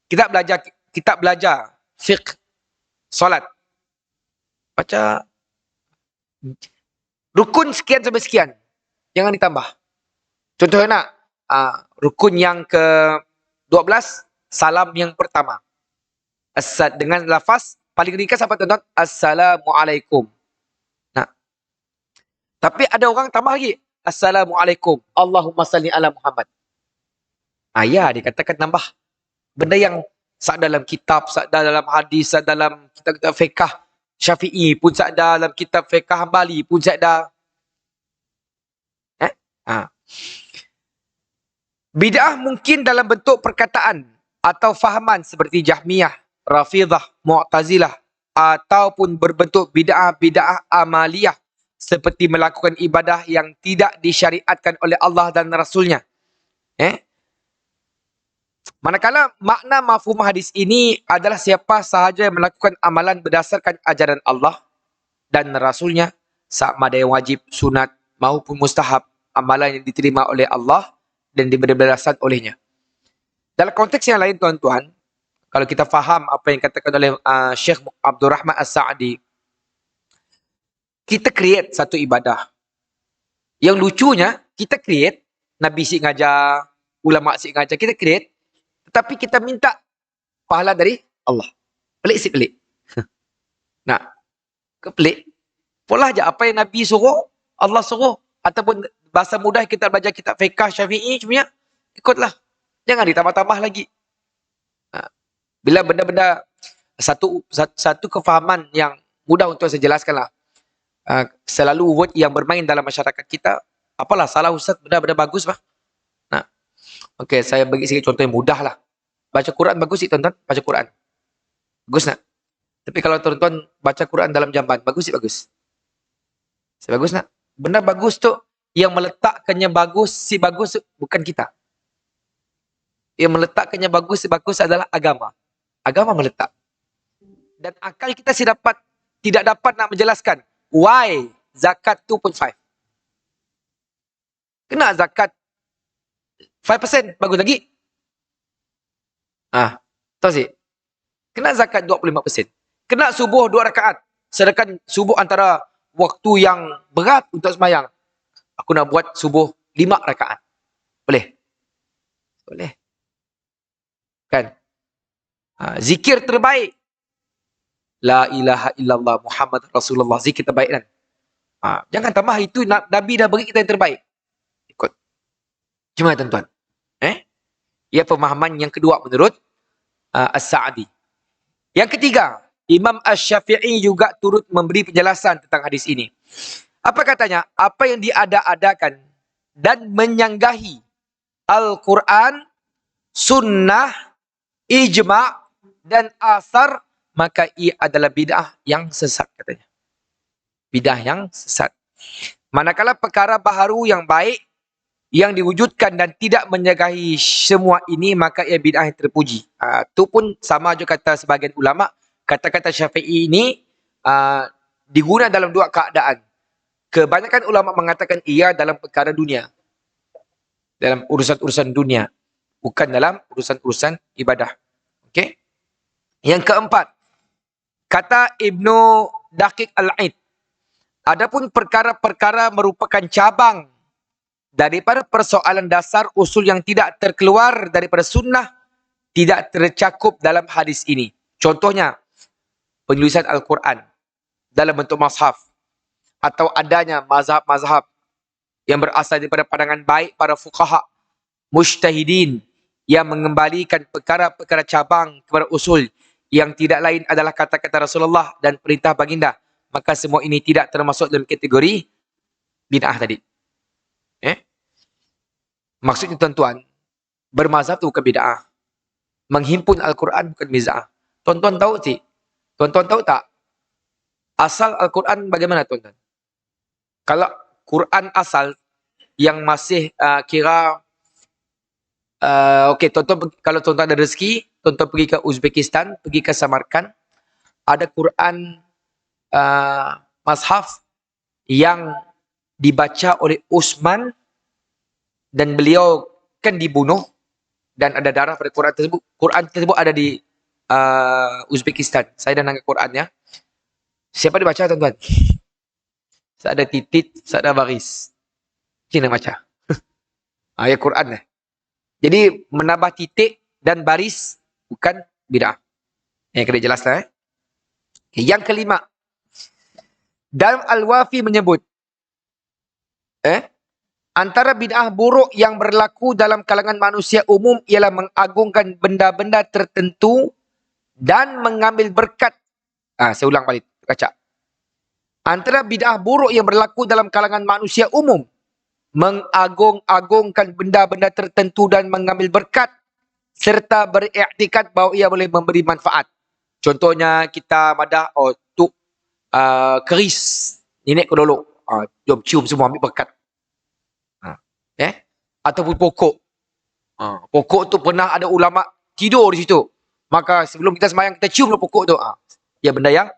kita belajar fiqh, solat. Baca rukun sekian sampai sekian. Jangan ditambah. Contohnya nak, rukun yang ke-12, salam yang pertama. Dengan lafaz, paling ringkas apa tuan-tuan? Assalamualaikum. Nah. Tapi ada orang tambah lagi. Assalamualaikum. Allahumma salli ala Muhammad. Ya, dikatakan tambah. Benda yang syak dalam kitab, syak dalam hadis, syak dalam kitab-kitab fiqh Syafi'i pun, syak dalam kitab fiqh Hambali pun, syak dah. Bid'ah mungkin dalam bentuk perkataan atau fahaman seperti Jahmiyah, Rafidhah, Mu'tazilah, ataupun berbentuk bid'ah amaliyah seperti melakukan ibadah yang tidak disyariatkan oleh Allah dan Rasulnya. Manakala makna mafhum hadis ini adalah siapa sahaja yang melakukan amalan berdasarkan ajaran Allah dan Rasulnya, sama ada yang wajib, sunat maupun mustahab, amalan yang diterima oleh Allah dan diberi balasan olehnya. Dalam konteks yang lain, tuan-tuan, kalau kita faham apa yang katakan oleh Syekh Abdul Rahman As-Sa'di, kita create satu ibadah. Yang lucunya, kita create, Nabi si ngajar, ulama si ngajar, kita create, tetapi kita minta pahala dari Allah. Pelik si pelik. Nah, kepelik. Pola je apa yang Nabi suruh, Allah suruh, ataupun bahasa mudah kita belajar kitab fiqh Syafi'i, cuma ikutlah. Jangan ditambah-tambah lagi. Bila benda-benda satu kefahaman yang mudah untuk saya jelaskanlah. Selalu word yang bermain dalam masyarakat kita, apalah salah ustaz, benda-benda bagus bah. Nah, okey, saya bagi sedikit contoh yang mudah lah. Baca Quran bagus sih tuan-tuan, baca Quran. Bagus nak? Tapi kalau tuan-tuan baca Quran dalam jamban, bagus sih bagus. Sebagus nak? Benda bagus tu, yang meletakkannya bagus, si bagus bukan kita. Yang meletakkannya bagus, si bagus adalah agama. Agama meletak. Dan akal kita tidak dapat nak menjelaskan why zakat 2.5. Kena zakat 5% bagus lagi. Tahu sih? Kena zakat 25%. Kena subuh 2 rakaat. Sedangkan subuh antara waktu yang berat untuk sembahyang. Aku nak buat subuh 5 rakaat. Boleh? Boleh. Kan? Zikir terbaik. La ilaha illallah Muhammad Rasulullah. Zikir terbaik kan? Jangan tambah itu, Nabi dah beri kita yang terbaik. Ikut. Cuma tuan-tuan. Ia pemahaman yang kedua menurut As-Sa'di. Yang ketiga, Imam Asy-Syafi'i juga turut memberi penjelasan tentang hadis ini. Apa katanya? Apa yang diada-adakan dan menyanggahi Al-Quran, Sunnah, Ijma' dan Asar, maka ia adalah bid'ah yang sesat katanya. Bid'ah yang sesat. Manakala perkara baharu yang baik, yang diwujudkan dan tidak menyanggahi semua ini, maka ia bid'ah yang terpuji. Itu pun sama juga kata sebagian ulama. Kata-kata Syafi'i ini diguna dalam dua keadaan. Kebanyakan ulama mengatakan ia dalam perkara dunia. Dalam urusan-urusan dunia. Bukan dalam urusan-urusan ibadah. Okey? Yang keempat. Kata Ibnu Daqiq Al-Aid. Adapun perkara-perkara merupakan cabang daripada persoalan dasar usul yang tidak terkeluar daripada sunnah, tidak tercakup dalam hadis ini. Contohnya, penulisan Al-Quran dalam bentuk mushaf, atau adanya mazhab-mazhab yang berasal daripada pandangan baik para fuqaha mujtahidin yang mengembalikan perkara-perkara cabang kepada usul yang tidak lain adalah kata-kata Rasulullah dan perintah baginda, maka semua ini tidak termasuk dalam kategori bid'ah tadi. Maksudnya tuan-tuan, bermazhab itu bukan bid'ah. Menghimpun Al-Quran bukan bid'ah. Tuan-tuan tahu sih? Tuan-tuan tahu tak? Asal Al-Quran bagaimana tuan-tuan? Kalau Quran asal yang masih okey, tuan-tuan, kalau tuan-tuan ada rezeki, tuan-tuan pergi ke Uzbekistan, pergi ke Samarkand, ada Quran Mashaf yang dibaca oleh Utsman dan beliau kan dibunuh dan ada darah pada Quran tersebut. Quran tersebut ada di Uzbekistan. Saya dah nangkap Qurannya. Siapa dia baca tuan-tuan? Saya ada titik, saya ada baris. Cina baca. Ayat Quran lah. Jadi menambah titik dan baris bukan bid'ah. Yang kena jelaskan. Okay. Yang kelima. Dalam Al-Wafi menyebut. Antara bid'ah buruk yang berlaku dalam kalangan manusia umum ialah mengagungkan benda-benda tertentu dan mengambil berkat. Saya ulang balik. Kaca. Antara bid'ah buruk yang berlaku dalam kalangan manusia umum, mengagung-agungkan benda-benda tertentu dan mengambil berkat, serta beriktikad bahawa ia boleh memberi manfaat. Contohnya kita madah, tu keris nenek ke dulu. Jom cium semua ambil berkat. Ataupun pokok. Pokok tu pernah ada ulama tidur di situ. Maka sebelum kita sembahyang, kita ciumlah pokok tu. Ya benda yang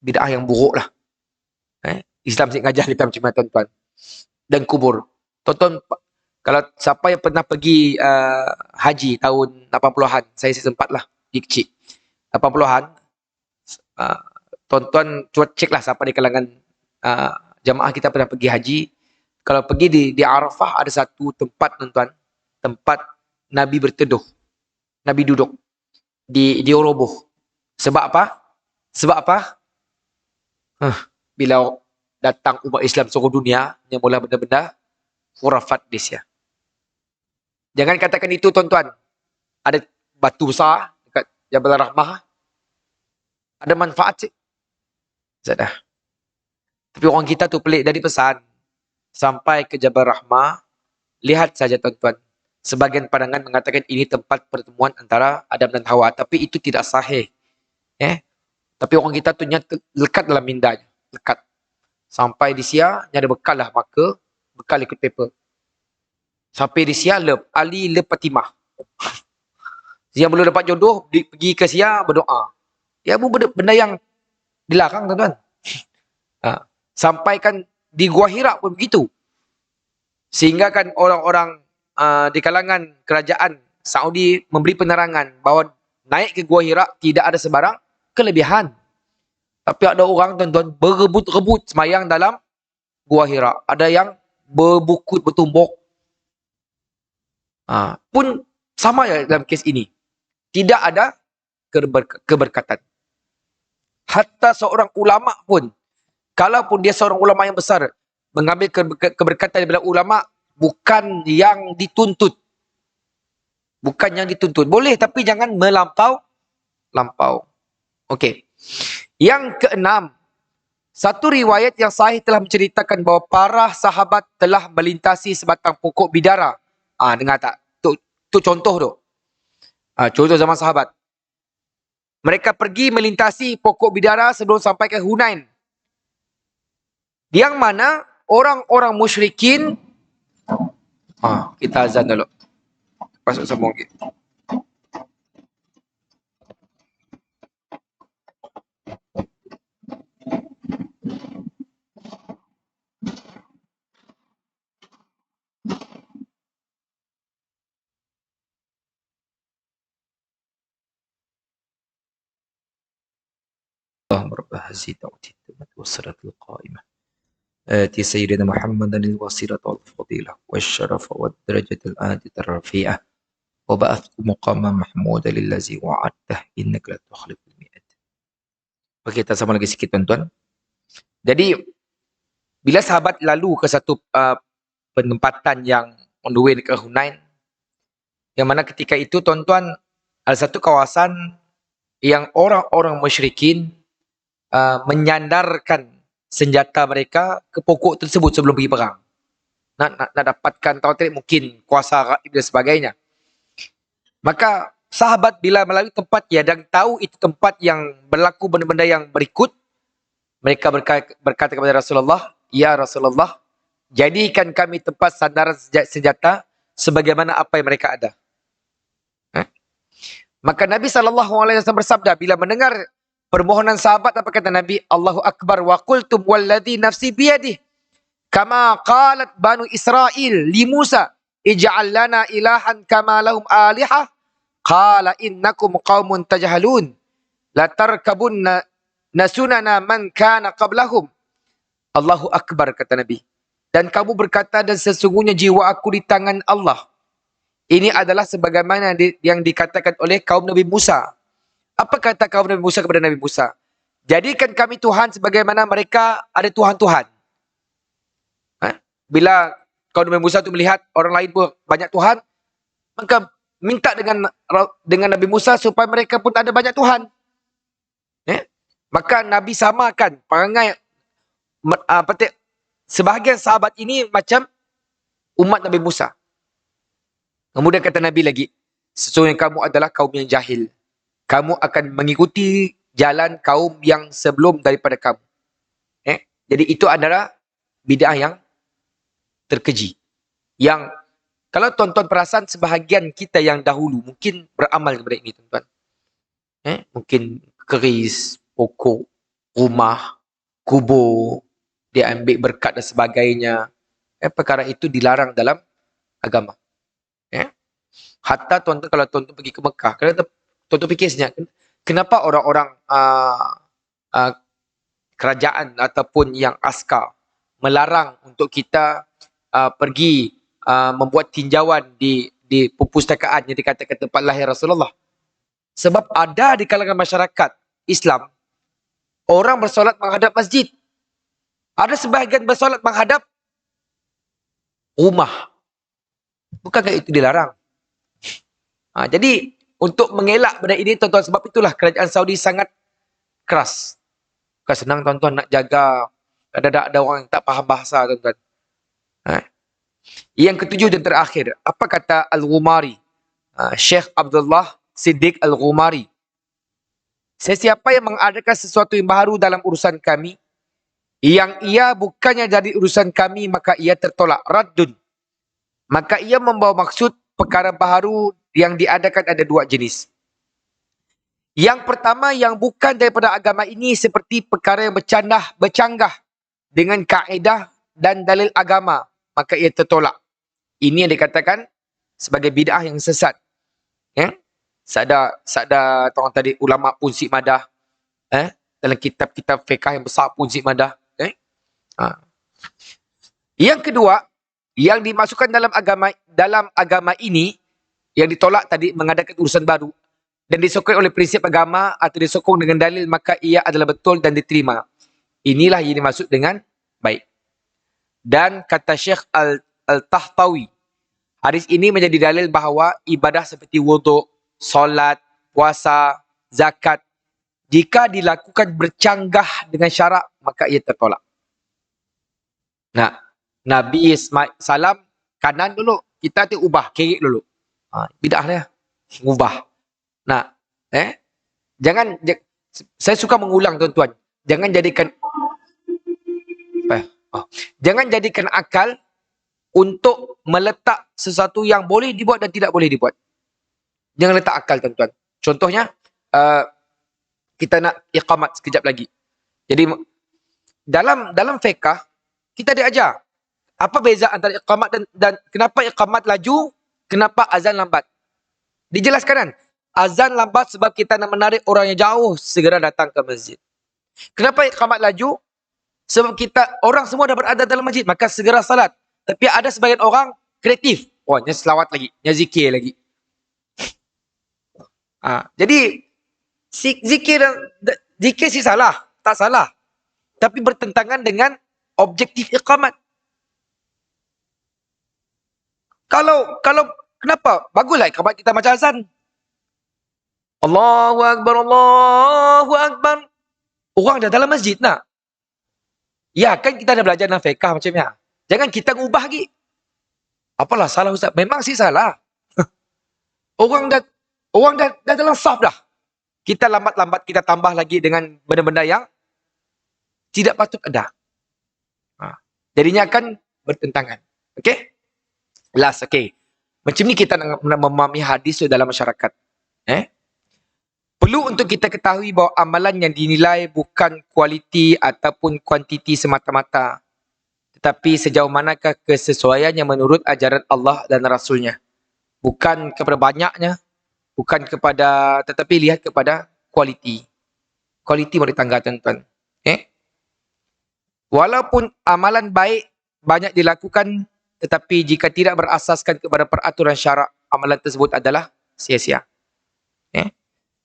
bid'ah yang buruk lah. Islam sih ngajar kita macam mana tuan-tuan. Dan kubur. Tuan-tuan, kalau siapa yang pernah pergi haji tahun 80-an, saya sempat lah, pergi kecil. 80-an, tuan-tuan cek lah siapa di kalangan jamaah kita pernah pergi haji. Kalau pergi di Arafah ada satu tempat tuan-tuan, tempat Nabi berteduh. Nabi duduk. Di roboh. Sebab apa? Sebab apa? Bila datang umat Islam seluruh dunia, yang mula benda-benda khurafat di Malaysia. Jangan katakan itu tuan-tuan. Ada batu besar dekat Jabal Rahmah. Ada manfaat sih. Sudah. Tapi orang kita tu pelik dari pesan. Sampai ke Jabal Rahmah, lihat saja tuan-tuan. Sebagian pandangan mengatakan ini tempat pertemuan antara Adam dan Hawa, tapi itu tidak sahih. Tapi orang kita tu lekat dalam mindanya, lekat. Sampai di sia, ada bekal lah, maka bekal ikut paper. Sampai di sia, Ali le Fatimah. Sia belum dapat jodoh, pergi ke sia berdoa. Ya, benda yang dilarang, tuan-tuan. Sampai kan di Gua Hira pun begitu. Sehingga kan orang-orang di kalangan kerajaan Saudi memberi penerangan bahawa naik ke Gua Hira tidak ada sebarang kelebihan. Tapi ada orang, tuan-tuan, berebut-rebut semayang dalam Gua Hira. Ada yang berbukut, bertumbuk. Pun sama ya dalam kes ini. Tidak ada keberkatan. Hatta seorang ulama pun, kalaupun dia seorang ulama yang besar, mengambil keberkatan daripada ulama, bukan yang dituntut. Bukan yang dituntut. Boleh, tapi jangan melampau. Okey. Yang keenam, satu riwayat yang sahih telah menceritakan bahawa para sahabat telah melintasi sebatang pokok bidara. Dengar tak? Tu contoh tu. Contoh zaman sahabat. Mereka pergi melintasi pokok bidara sebelum sampai ke Hunain. Yang mana orang-orang musyrikin, kita azan dulu. Masuk sambung lagi. اللهم رب هذه الدعوة التامة والصلاة القائمة آتي سيدنا محمدا الوسيلة والفضيلة والشرف والدرجة العالية الرفيعة وبعث مقاما محمودا للذي وعدته إنك لا تخلف الميعاد. Okey, kita sama lagi sikit, tuan-tuan. Jadi bila sahabat lalu ke satu penempatan yang on the way ke Hunain, yang mana ketika itu, tuan-tuan, ada satu kawasan yang orang-orang musyrikin menyandarkan senjata mereka ke pokok tersebut sebelum pergi perang. Nak dapatkan tawatir, mungkin kuasa gaib dan sebagainya. Maka sahabat bila melalui tempat dan tahu itu tempat yang berlaku benda-benda yang berikut, mereka berkata kepada Rasulullah, "Ya Rasulullah, jadikan kami tempat sandaran senjata sebagaimana apa yang mereka ada." Maka Nabi SAW bersabda bila mendengar permohonan sahabat, apa kata Nabi? Allahu Akbar wa qultum walladhi nafsi biyadih kama qalat banu Israel li Musa ij'al lana ilahan kama lahum alihah qala innakum qaumun tajhalun la tarkabunna nasunana man kana qablahum. Allahu Akbar, kata Nabi. Dan kamu berkata, dan sesungguhnya jiwa aku di tangan Allah. Ini adalah sebagaimana yang dikatakan oleh kaum Nabi Musa. Apa kata kaum Nabi Musa kepada Nabi Musa? Jadikan kami Tuhan sebagaimana mereka ada Tuhan-Tuhan. Bila kaum Nabi Musa itu melihat orang lain pun banyak Tuhan, maka minta dengan Nabi Musa supaya mereka pun ada banyak Tuhan. Maka Nabi samakan perangai sebahagian sahabat ini macam umat Nabi Musa. Kemudian kata Nabi lagi, sesungguhnya kamu adalah kaum yang jahil. Kamu akan mengikuti jalan kaum yang sebelum daripada kamu. Jadi itu adalah bid'ah yang terkeji. Yang kalau tuan-tuan perasan, sebahagian kita yang dahulu mungkin beramal kepada ini, tuan-tuan. Mungkin keris, pokok, rumah, kubur, dia ambil berkat dan sebagainya. Perkara itu dilarang dalam agama. Hatta tuan-tuan, kalau tuan-tuan pergi ke Mekah, kalau tuan-tuan fikir senyap, kenapa orang-orang kerajaan ataupun yang askar melarang untuk kita pergi membuat tinjauan di perpustakaan yang dikatakan tempat lahir Rasulullah? Sebab ada di kalangan masyarakat Islam, orang bersolat menghadap masjid. Ada sebahagian bersolat menghadap rumah. Bukankah itu dilarang? Jadi untuk mengelak benda ini, tuan-tuan, sebab itulah kerajaan Saudi sangat keras. Bukan senang, tuan-tuan, nak jaga. Ada orang yang tak faham bahasa, tuan-tuan. Yang ketujuh dan terakhir, apa kata Al-Ghumari? Syekh Abdullah Siddiq Al-Ghumari. Sesiapa yang mengadakan sesuatu yang baru dalam urusan kami, yang ia bukannya dari urusan kami, maka ia tertolak. Raddun. Maka ia membawa maksud perkara baharu yang diadakan ada dua jenis. Yang pertama, yang bukan daripada agama ini seperti perkara yang bercanggah dengan kaedah dan dalil agama, maka ia tertolak. Ini yang dikatakan sebagai bid'ah yang sesat. Ya? Sada orang tadi ulama pun sik madah. Dalam kitab-kitab fiqh yang besar pun sik madah. Yang kedua, yang dimasukkan dalam agama ini, yang ditolak tadi mengadakan urusan baru dan disokong oleh prinsip agama atau disokong dengan dalil, maka ia adalah betul dan diterima. Inilah yang dimaksud dengan baik. Dan kata Syekh Al-Tahtawi, hadis ini menjadi dalil bahawa ibadah seperti wuduk, solat, puasa, zakat, jika dilakukan bercanggah dengan syarak, maka ia tertolak. Nah, Nabi Salam kanan dulu, kita tu ubah kiri dulu. Bidah dia. Ubah. Nah, saya suka mengulang tuan-tuan. Jangan jadikan akal untuk meletak sesuatu yang boleh dibuat dan tidak boleh dibuat. Jangan letak akal tuan-tuan. Contohnya, kita nak iqamat sekejap lagi. Jadi dalam fiqh kita diajar apa beza antara iqamat dan kenapa iqamat laju, kenapa azan lambat. Dijelaskan kan? Azan lambat sebab kita nak menarik orang yang jauh segera datang ke masjid. Kenapa iqamat laju? Sebab orang semua dah berada dalam masjid, maka segera salat. Tapi ada sebagian orang kreatif. Nya selawat lagi, nya zikir lagi. Jadi zikir sih salah, tak salah. Tapi bertentangan dengan objektif iqamat. Kalau kenapa? Baguslah iqamat kita macam azan. Allahu Akbar, Allahu Akbar. Orang dah dalam masjid nak. Ya kan kita dah belajar dalam fiqh macam ni. Jangan kita ubah lagi. Apalah salah Ustaz? Memang sih salah. Orang dah dalam saf dah. Kita lambat-lambat kita tambah lagi dengan benda-benda yang tidak patut ada. Jadinya akan bertentangan. Okey? Last, okey. Macam ni kita nak memahami hadis dalam masyarakat. Perlu untuk kita ketahui bahawa amalan yang dinilai bukan kualiti ataupun kuantiti semata-mata, tetapi sejauh manakah kesesuaiannya menurut ajaran Allah dan Rasulnya. Bukan kepada banyaknya, tetapi lihat kepada kualiti. Kualiti boleh tangga tuan-tuan. Walaupun amalan baik banyak dilakukan, tetapi jika tidak berasaskan kepada peraturan syarak, amalan tersebut adalah sia-sia.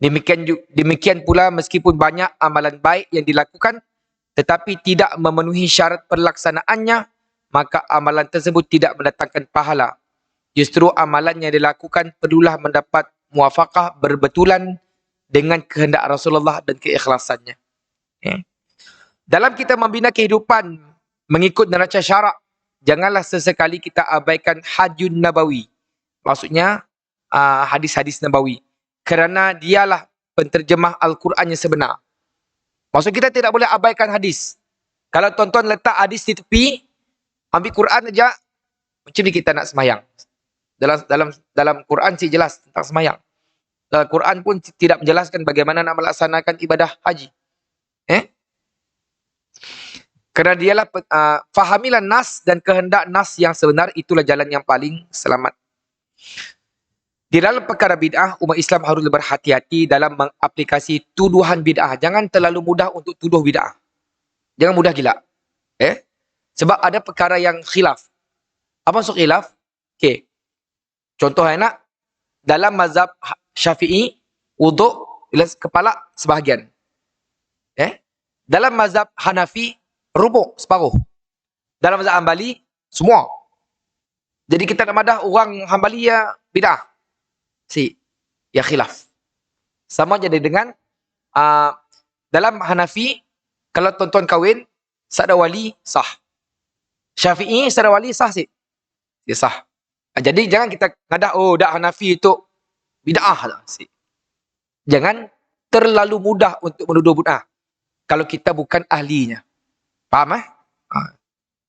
Demikian pula meskipun banyak amalan baik yang dilakukan, tetapi tidak memenuhi syarat pelaksanaannya, maka amalan tersebut tidak mendatangkan pahala. Justru amalan yang dilakukan perlulah mendapat muwafaqah berbetulan dengan kehendak Rasulullah dan keikhlasannya. Dalam kita membina kehidupan mengikut neraca syarak, janganlah sesekali kita abaikan hajjun nabawi. Maksudnya hadis-hadis nabawi. Kerana dialah penterjemah Al-Quran yang sebenar. Maksud kita tidak boleh abaikan hadis. Kalau tuan-tuan letak hadis di tepi, ambil Quran saja, macam ni kita nak semayang. Dalam Quran sih jelas tentang semayang. Dalam Quran pun tidak menjelaskan bagaimana nak melaksanakan ibadah haji. Kerana dialah fahamilah nas dan kehendak nas yang sebenar, itulah jalan yang paling selamat. Di dalam perkara bid'ah, umat Islam harus berhati-hati dalam mengaplikasi tuduhan bid'ah. Jangan terlalu mudah untuk tuduh bid'ah. Jangan mudah gila. Sebab ada perkara yang khilaf. Apa maksud khilaf? Okey. Contoh enak, dalam mazhab Syafi'i, wuduk kepala sebahagian. Dalam mazhab Hanafi, rubuk separuh. Dalam mazhab Hanbali, semua. Jadi kita nak madah orang Hanbali ya bid'ah. Ya khilaf. Sama jadi dengan dalam Hanafi, kalau tuan-tuan kahwin, sada wali sah. Syafi'i sada wali sah sih. Dia sah. Jadi jangan kita ngadah, oh dah Hanafi itu bid'ah lah. Jangan terlalu mudah untuk menuduh bid'ah kalau kita bukan ahlinya. Faham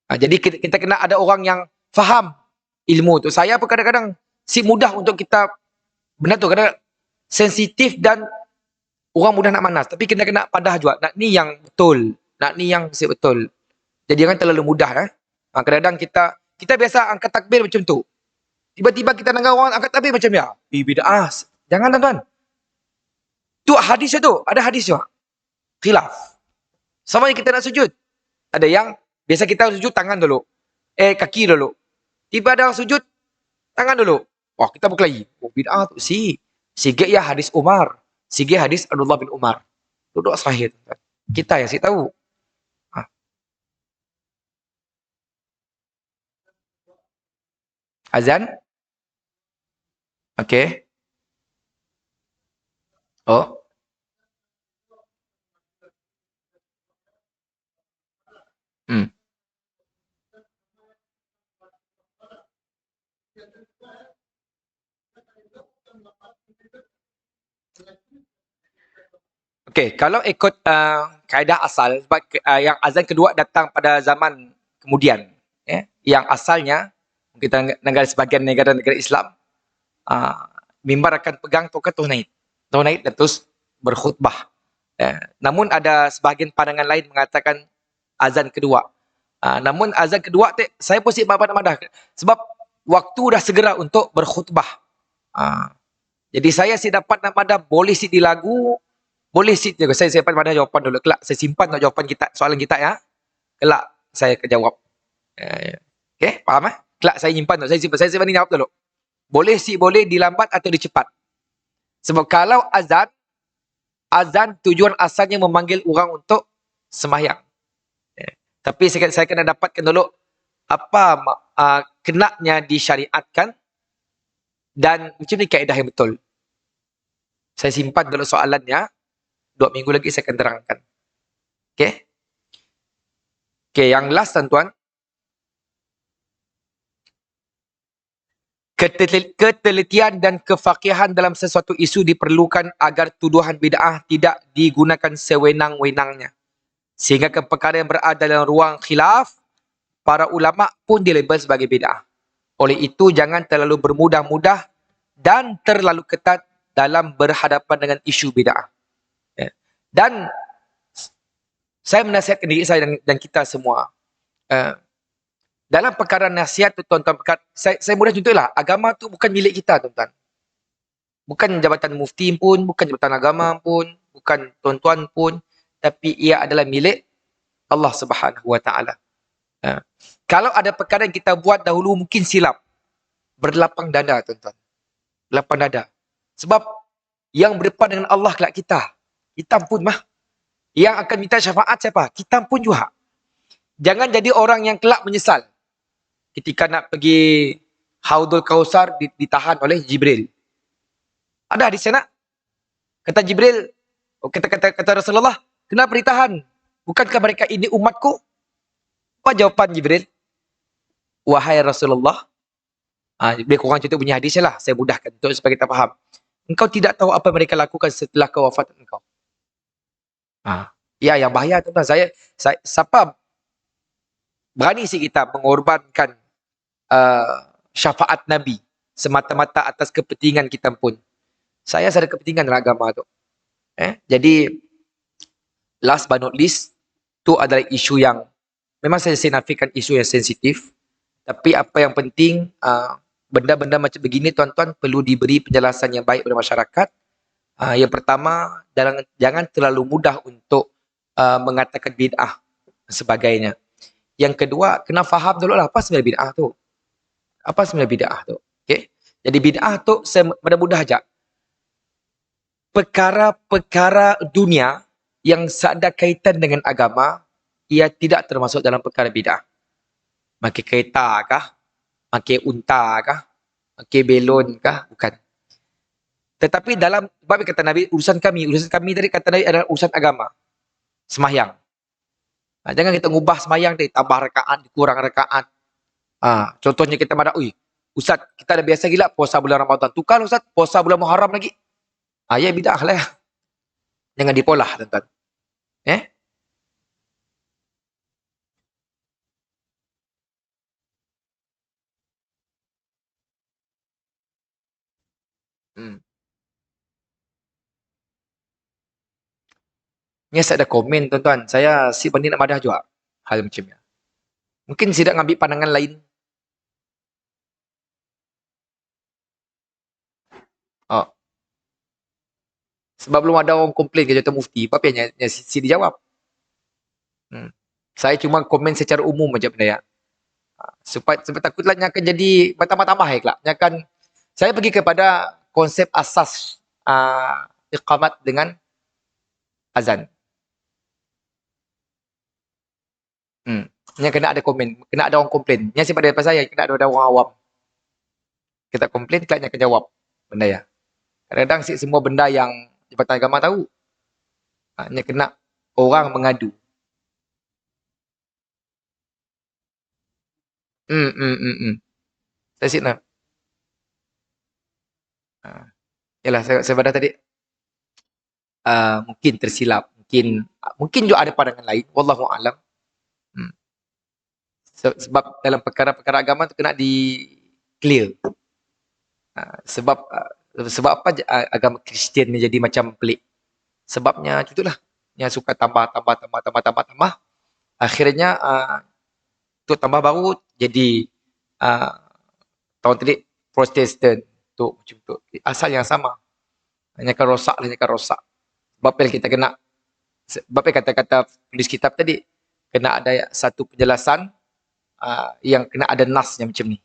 jadi kita kena ada orang yang faham ilmu tu. Saya pun kadang-kadang si mudah untuk kita benda tu kadang sensitif dan orang mudah nak manas. Tapi kita kena padah juga. Nak ni yang betul. Nak ni yang betul. Jadi jangan terlalu mudah. Kadang-kadang kita biasa angkat takbir macam tu. Tiba-tiba kita dengar orang angkat takbir macam ya. Bid'ah. Jangan tuan-tuan. Tu hadis tu. Ada hadis juga. Khilaf. Sama yang kita nak sujud. Ada yang biasa kita sujud tangan dulu. Kaki dulu. Tiba ada orang sujud tangan dulu. Wah, kita berkelahi. Oh, bid'ah tu. Sikit ya hadis Umar. Sikit hadis Abdullah bin Umar. Duduk sahih. Kita yang tahu. Azan? Okey. Oh. Hmm. Okey, kalau ikut kaedah asal, sebab yang azan kedua datang pada zaman kemudian, yang asalnya kita negara sebagian negara-negara Islam, mimbar akan pegang tongkat naik dan terus berkhutbah. Namun ada sebahagian pandangan lain mengatakan azan kedua. Namun azan kedua saya pun si madah sebab waktu dah segera untuk berkhutbah. Jadi saya si dapat nak madah boleh si di lagu. Boleh sit juga. Saya simpan pada jawapan dulu. Kelak saya simpan jawapan kita, soalan kita ya. Kelak saya ke jawab. Okey, faham Kelak saya simpan dulu. Saya simpan ni jawab dulu. Boleh boleh dilambat atau dicepat. Sebab kalau azan tujuan asalnya memanggil orang untuk sembahyang. Tapi saya kena dapatkan dulu apa kenaknya disyariatkan dan macam ni kaedah yang betul. Saya simpan dulu soalannya. 2 minggu lagi saya akan terangkan. Okey. Okey, yang last tuan-tuan. Ketelitian dan kefakihan dalam sesuatu isu diperlukan agar tuduhan bid'ah tidak digunakan sewenang-wenangnya. Sehingga perkara yang berada dalam ruang khilaf, para ulama pun dilabel sebagai bid'ah. Oleh itu, jangan terlalu bermudah-mudah dan terlalu ketat dalam berhadapan dengan isu bid'ah. Dan saya menasihatkan diri saya dan kita semua. Dalam perkara nasihat tu tuan-tuan, saya mudah contohlah, agama tu bukan milik kita tuan-tuan. Bukan jabatan mufti pun, bukan jabatan agama pun, bukan tuan-tuan pun, tapi ia adalah milik Allah Subhanahu Wa Taala. Kalau ada perkara yang kita buat dahulu mungkin silap, berlapang dada tuan-tuan. Berlapang dada. Sebab yang berdepan dengan Allah kelak kita. Kita pun yang akan minta syafaat siapa? Kita pun juga. Jangan jadi orang yang kelak menyesal. Ketika nak pergi Haudul Kausar ditahan oleh Jibril. Ada di sana. Kata Jibril, kata Rasulullah, kenapa ditahan? Bukankah mereka ini umatku? Apa jawapan Jibril? Wahai Rasulullah. Lebih kurang cerita punya hadis lah. Saya mudahkan untuk supaya kita faham. Engkau tidak tahu apa mereka lakukan setelah kewafatan engkau. Ya, yang bahaya tuan-tuan. Saya siapa berani sih kita mengorbankan syafaat Nabi semata-mata atas kepentingan kita pun. Saya ada kepentingan dalam agama tu. Jadi last but not least, tu adalah isu yang memang saya nafikan isu yang sensitif. Tapi apa yang penting, benda-benda macam begini tuan-tuan perlu diberi penjelasan yang baik kepada masyarakat. Yang pertama, jangan terlalu mudah untuk mengatakan bid'ah dan sebagainya. Yang kedua, kena faham dulu lah apa sebenarnya bid'ah tu. Apa sebenarnya bid'ah tu? Okay? Jadi bid'ah tu mudah-mudah aja. Perkara-perkara dunia yang ada kaitan dengan agama, ia tidak termasuk dalam perkara bid'ah. Makai kereta kah? Makai unta kah? Makai belon kah? Bukan. Tetapi dalam bab kata Nabi, urusan kami tadi kata Nabi adalah urusan agama. Sembahyang. Jangan kita ngubah sembahyang tambah rakaat, kurang rakaat. Contohnya kita marah, ui, Ustaz, kita dah biasa gila puasa bulan Ramadan. Tukar Ustaz, puasa bulan Muharram lagi. Ya bidah lah. Jangan dipolah, tuan-tuan. Eh? Hmm. Ni saya ada komen, tuan-tuan. Saya si banding nak madah juga. Hal macam ni. Mungkin saya nak ambil pandangan lain. Oh. Sebab belum ada orang komplain ke Jatuh Mufti. Apa yang si dijawab? Saya cuma komen secara umum macam benda ya. Sebab takutlah nya akan jadi bertambah-tambah kelak. Nya akan saya pergi kepada konsep asas iqamat dengan azan. Nya kena ada komen, kena ada orang komplain. Nya sebab daripada saya kena ada orang awam. Kita komplain kelak nya akan jawab benda ya. Kadang-kadang semua benda yang Jabatan Agama tahu. Nya kena orang mengadu. Saya sip nak. Yalah saya pada tadi mungkin tersilap, mungkin juga ada pandangan lain, wallahu alam. Sebab dalam perkara-perkara agama tu kena di clear. Sebab apa agama Kristian ni jadi macam pelik? Sebabnya itulah yang suka tambah. Akhirnya tu tambah baru jadi tahun tadi Protestan tu macam tu. Asal yang sama. Hanya kan rosak. Sebab kita kena sebab kata-kata tulis kitab tadi kena ada satu penjelasan yang kena ada nas yang macam ni.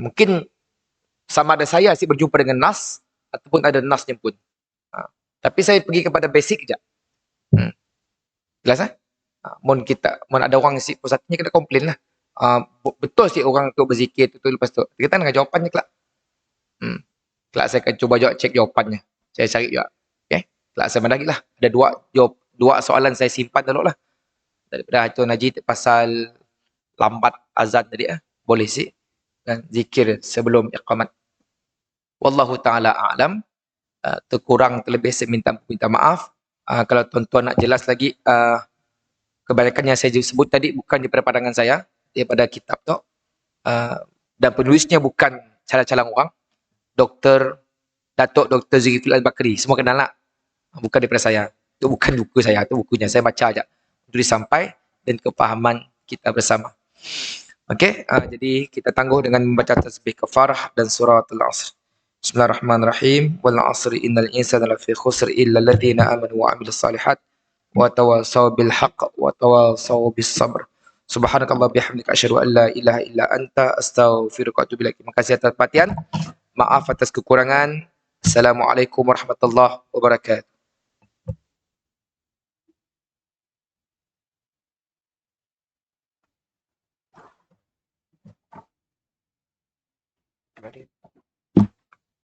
Mungkin sama ada saya asyik berjumpa dengan nas ataupun ada nasnya pun. Tapi saya pergi kepada basic je. Jelas eh? Mon ada orang si pusatnya kena komplain lah. Betul sih orang tu berzikir tu lepas tu. Kita nak jawapannya kelak. Kelak saya akan cuba jawab cek jawapannya. Saya cari juga. Okay? Kelak saya lagi lah. Ada dua soalan saya simpan dulu lah. Daripada Tuan Haji pasal lambat azan tadi boleh sih. Dan zikir sebelum iqamat. Wallahu ta'ala a'lam. Terkurang terlebih saya minta maaf. Kalau tuan-tuan nak jelas lagi, kebanyakan yang saya sebut tadi bukan daripada pandangan saya, daripada kitab tu. Dan penulisnya bukan calang-calang orang. Datuk Dr. Zulkifli Al-Bakri. Semua kenal lah. Bukan daripada saya. Itu bukan buku saya. Itu bukunya. Saya baca aja. Tulis sampai dan kepahaman kita bersama. Okey. Jadi kita tangguh dengan membaca tasbih kafarah dan surah Al-Asr. Bismillahirrahmanirrahim. Wal 'asri innal insana lafi khusr illa alladhina amanu wa 'amilus salihat wa tawasaw bil haqq wa tawasaw bis sabr. Subhanakallah bihamdika asyhadu an la ilaha illa anta astaghfiruka wa atubu ilaik. Terima kasih atas perhatian. Maaf atas kekurangan. Assalamualaikum warahmatullahi wabarakatuh.